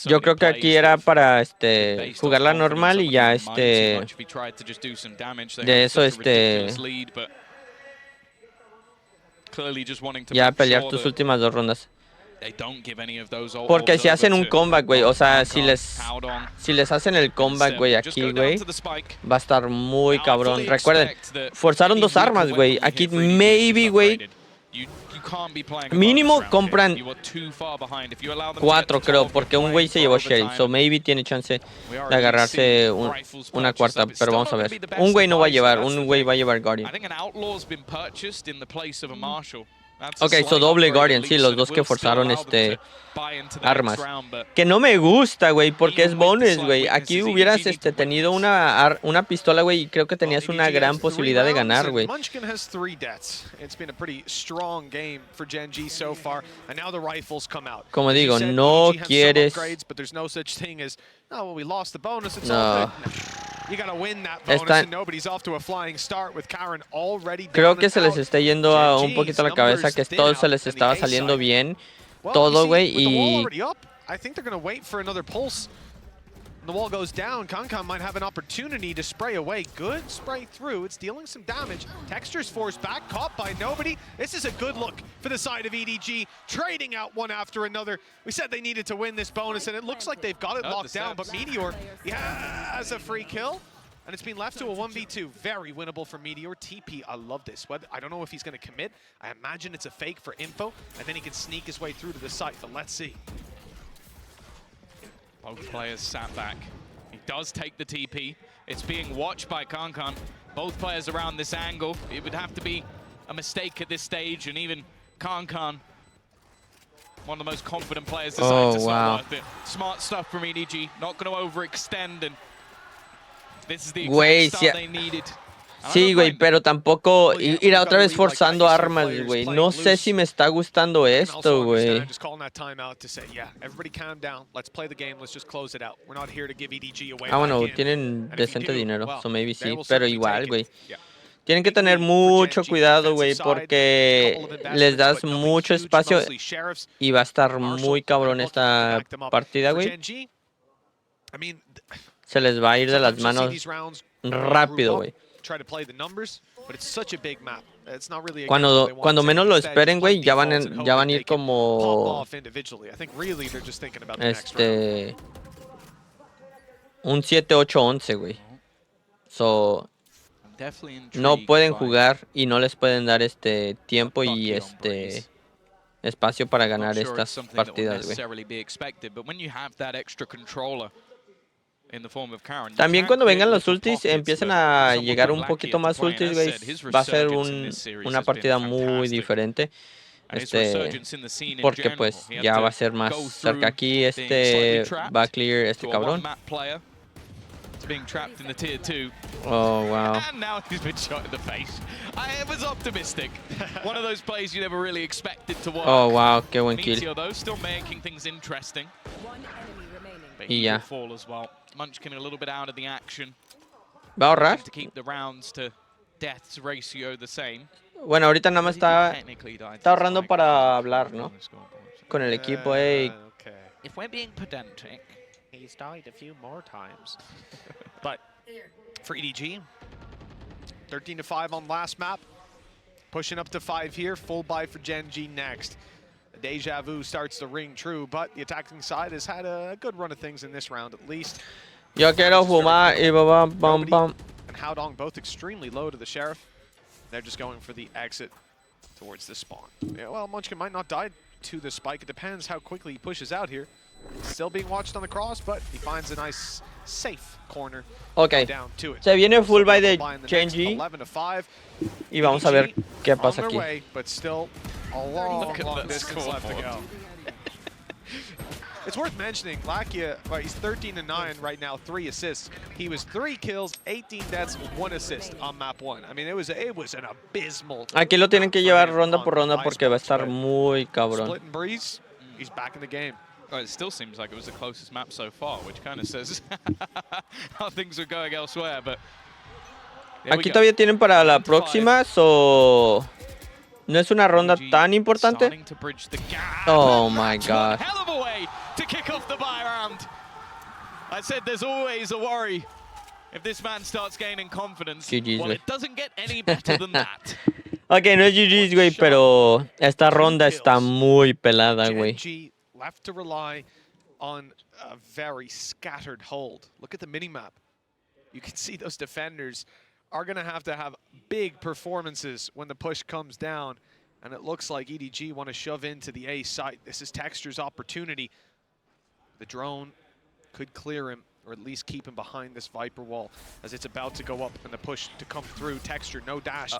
yo creo que aquí era para jugarla normal y ya de eso ya pelear tus últimas 2 rondas. Porque si hacen un comeback, güey, o sea, si les hacen el comeback, güey, aquí, güey, va a estar muy cabrón. Recuerden, forzaron 2 armas, güey. Aquí maybe, güey, mínimo compran 4, creo, porque un güey se llevó Shell, so maybe tiene chance de agarrarse una cuarta, pero vamos a ver. Un güey no va a llevar, un güey va a llevar Guardian. Ok, so doble Guardian, sí, los 2 que forzaron armas. Que no me gusta, güey, porque es bonus, güey. Aquí hubieras tenido una pistola, güey, y creo que tenías una gran posibilidad de ganar, güey. Como digo, no quieres... No. Creo que se les está yendo a un poquito la cabeza, que todo se les estaba saliendo bien. Todo, güey, y... The wall goes down. Concon might have an opportunity to spray away. Good spray through. It's dealing some damage. Texture's forced back, caught by nobody. This is a good look for the side of EDG, trading out one after another. We said they needed to win this bonus, and it looks like they've got it locked down. But Meteor, has a free kill. And it's been left to a 1v2. Very winnable for Meteor. TP, I love this. I don't know if he's going to commit. I imagine it's a fake for info, and then he can sneak his way through to the site. But let's see. Both players sat back. He does take the TP. It's being watched by Concon. Both players around this angle. It would have to be a mistake at this stage, and even Concon, one of the most confident players, decides it's not worth it. Smart stuff from EDG. Not going to overextend, and this is the exact start they needed. Sí, güey, pero tampoco ir a otra vez forzando armas, güey. No sé si me está gustando esto, güey. Ah, bueno, tienen decente dinero, so maybe sí, pero igual, güey. Tienen que tener mucho cuidado, güey, porque les das mucho espacio y va a estar muy cabrón esta partida, güey. Se les va a ir de las manos rápido, güey. Cuando menos lo esperen, güey, ya van a ir como un 7-8-11, güey. So, no pueden jugar y no les pueden dar tiempo y espacio para ganar estas partidas, güey. También cuando vengan los ultis, empiezan a llegar un poquito más ultis, güey. Va a ser una partida muy diferente. Porque pues ya va a ser más cerca. Aquí va a clear cabrón. Being trapped in the tier 2. Oh, wow. And now he's been shot in the face. I was optimistic. One of those plays you never really expected to work. Oh, wow, qué buen kill. Meteor, though, still making things interesting. But Y he ya. will fall as well. Munchkin a little bit out of the action. ¿Va a ahorrar? To keep the rounds to deaths ratio the same. Bueno, ahorita nada más está ahorrando para hablar, ¿no? Con el equipo, hey. If we're being pedantic, he's died a few more times. But for EDG, 13-5 on last map. Pushing up to 5 here. Full buy for Gen.G next. Deja Vu starts to ring true, but the attacking side has had a good run of things in this round at least. Yo quiero fumar y bam bam. And Howdong both extremely low to the Sheriff. They're just going for the exit towards the spawn. Yeah, well, Munchkin might not die to the spike. It depends how quickly he pushes out here. Still being watched on the cross, but he finds a nice, safe corner. Okay. Down to it. Se viene full by de Gen.G. 11-5. Y vamos a ver qué pasa aquí. Way, but still a long distance left to go. It's worth mentioning, Lakia, well, he's 13-9 right now, 3 assists. He was 3 kills, 18 deaths, 1 assist on map 1. I mean, it was an abysmal. Aquí lo tienen que llevar ronda por ronda porque va a estar muy cabrón. Split and breeze, he's back in the game. Well, it still seems like it was the closest map so far, which kind of says how things are going elsewhere. But aquí todavía tienen para la próxima, so no es una ronda tan importante. Oh my god. Hell of a way to kick off the buy round. I said there's always a worry if this man starts gaining confidence. GG's, well, it doesn't get any better than that. Ok, no es GG's, güey, pero esta ronda está muy pelada, güey. Left to rely on a very scattered hold. Look at the minimap. You can see those defenders are going to have big performances when the push comes down. And it looks like EDG want to shove into the A site. This is Texture's opportunity. The drone could clear him, or at least keep him behind this Viper wall as it's about to go up and the push to come through. Texture, no dash.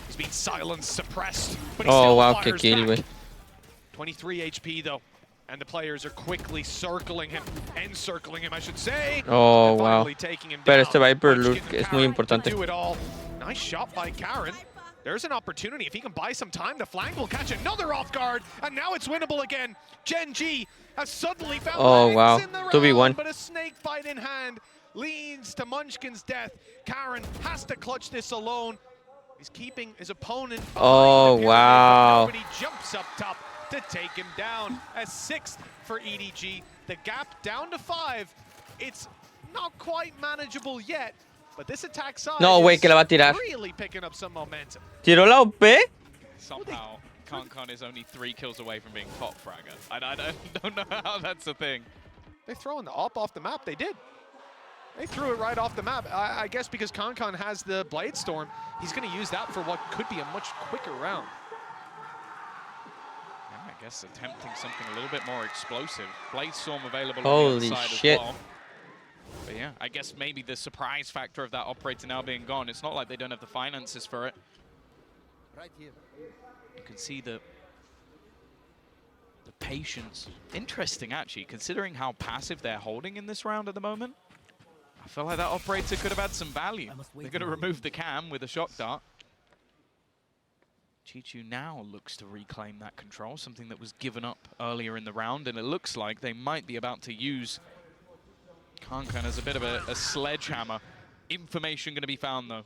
He's being silenced, suppressed, but he still fires back. 23 HP though. And the players are quickly circling him, encircling him, I should say. Oh, wow. Pero este Viper look es muy importante. Nice shot by Karen. There's an opportunity. If he can buy some time, the flank will catch another off guard. And now it's winnable again. Gen.G has suddenly found wow. in the 2v1. but a snake bite in hand leads to Munchkin's death. Karen has to clutch this alone. He's keeping his opponent. Oh, wow. He jumps up top to take him down. A 6th for EDG. The gap down to 5. It's not quite manageable yet, but this attack side güey, que la va a tirar. Really picking up some momentum. ¿Tiró la OP? Somehow, Con is only 3 kills away from being top fragger. I don't know how that's a thing. They're throwing the op off the map. They did. They threw it right off the map. I guess because Con has the Blade Storm, he's going to use that for what could be a much quicker round. I guess attempting something a little bit more explosive. Blade Storm available Holy on the other side shit. as well. But yeah, I guess maybe the surprise factor of that operator now being gone. It's not like they don't have the finances for it. Right here. You can see the patience. Interesting, actually, considering how passive they're holding in this round at the moment. I feel like that operator could have had some value. They're going to remove the cam with a shock dart. Chichu now looks to reclaim that control, something that was given up earlier in the round, and it looks like they might be about to use Kankan as a bit of a sledgehammer. Information going to be found, though.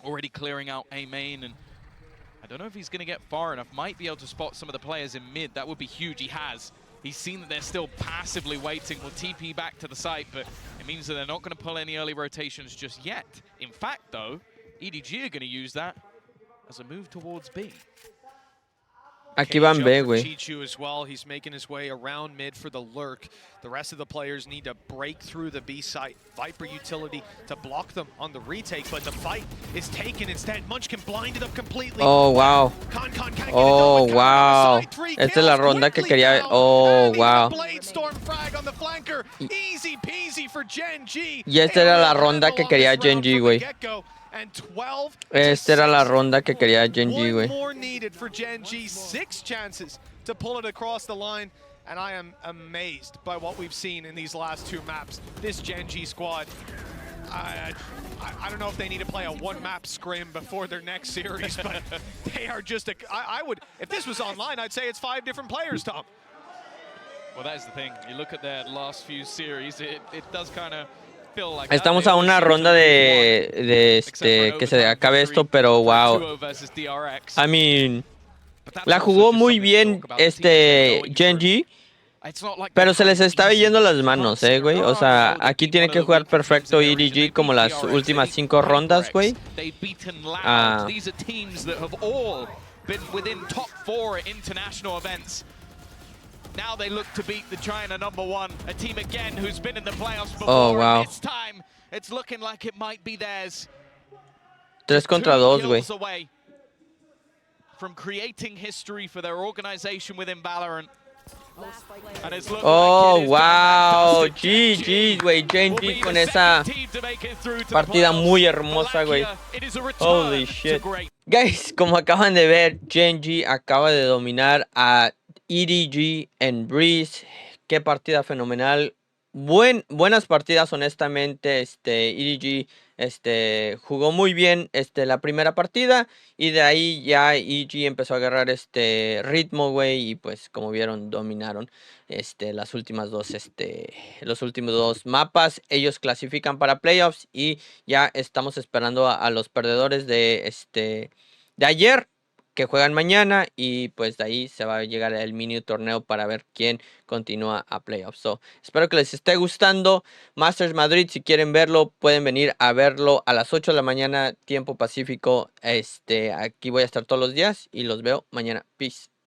Already clearing out A main, and I don't know if he's going to get far enough. Might be able to spot some of the players in mid. That would be huge. He has. He's seen that they're still passively waiting. Will TP back to the site, but it means that they're not going to pull any early rotations just yet. In fact, though, EDG are going to use that as a move towards B. Aquí van B, güey. Chichu as well. He's making his way around mid for the lurk. The rest of the players need to break through the B site. Viper utility to block them on the retake, but the fight is taken instead. Munchkin blinded up completely. Oh, wow. Oh, wow. Esta es la ronda que quería. Oh, wow. Easy peasy for Gen.G. Y esta era la ronda que quería Gen.G, güey. Esta era la ronda que quería Gen.G, güey. More needed for Gen.G. 6 chances to pull it across the line, and I am amazed by what we've seen in these last 2 maps. This Gen.G squad, I don't know if they need to play a 1-map scrim before their next series, but they are just I would, if this was online, I'd say it's 5 different players, Tom. Well, that's the thing. You look at their last few series, it does kind of feel like Estamos a una ronda de que se acabe esto, pero wow. I mean, la jugó muy bien Gen.G, pero se les está yendo las manos, güey. O sea, aquí tiene que jugar perfecto EDG como las últimas 5 rondas, güey. Now they look to beat the China #1, a team again who's been in the playoffs before. Oh, wow. This time, it's looking like it might be theirs. 3 contra 2, güey. From creating history for their organization within Valorant. Oh, wow. GG, güey. Gen.G con esa partida muy hermosa, güey. Holy shit. Guys, como acaban de ver, Gen.G acaba de dominar a EDG en Breeze. Qué partida fenomenal. Buenas partidas, honestamente. EDG jugó muy bien la primera partida, y de ahí ya EDG empezó a agarrar ritmo, güey, y pues como vieron dominaron las últimas los últimos 2 mapas. Ellos clasifican para playoffs y ya estamos esperando a los perdedores de ayer, que juegan mañana, y pues de ahí se va a llegar el mini torneo para ver quién continúa a playoffs. So, espero que les esté gustando. Masters Madrid, si quieren verlo, pueden venir a verlo a las 8 de la mañana, tiempo pacífico. Aquí voy a estar todos los días y los veo mañana. Peace.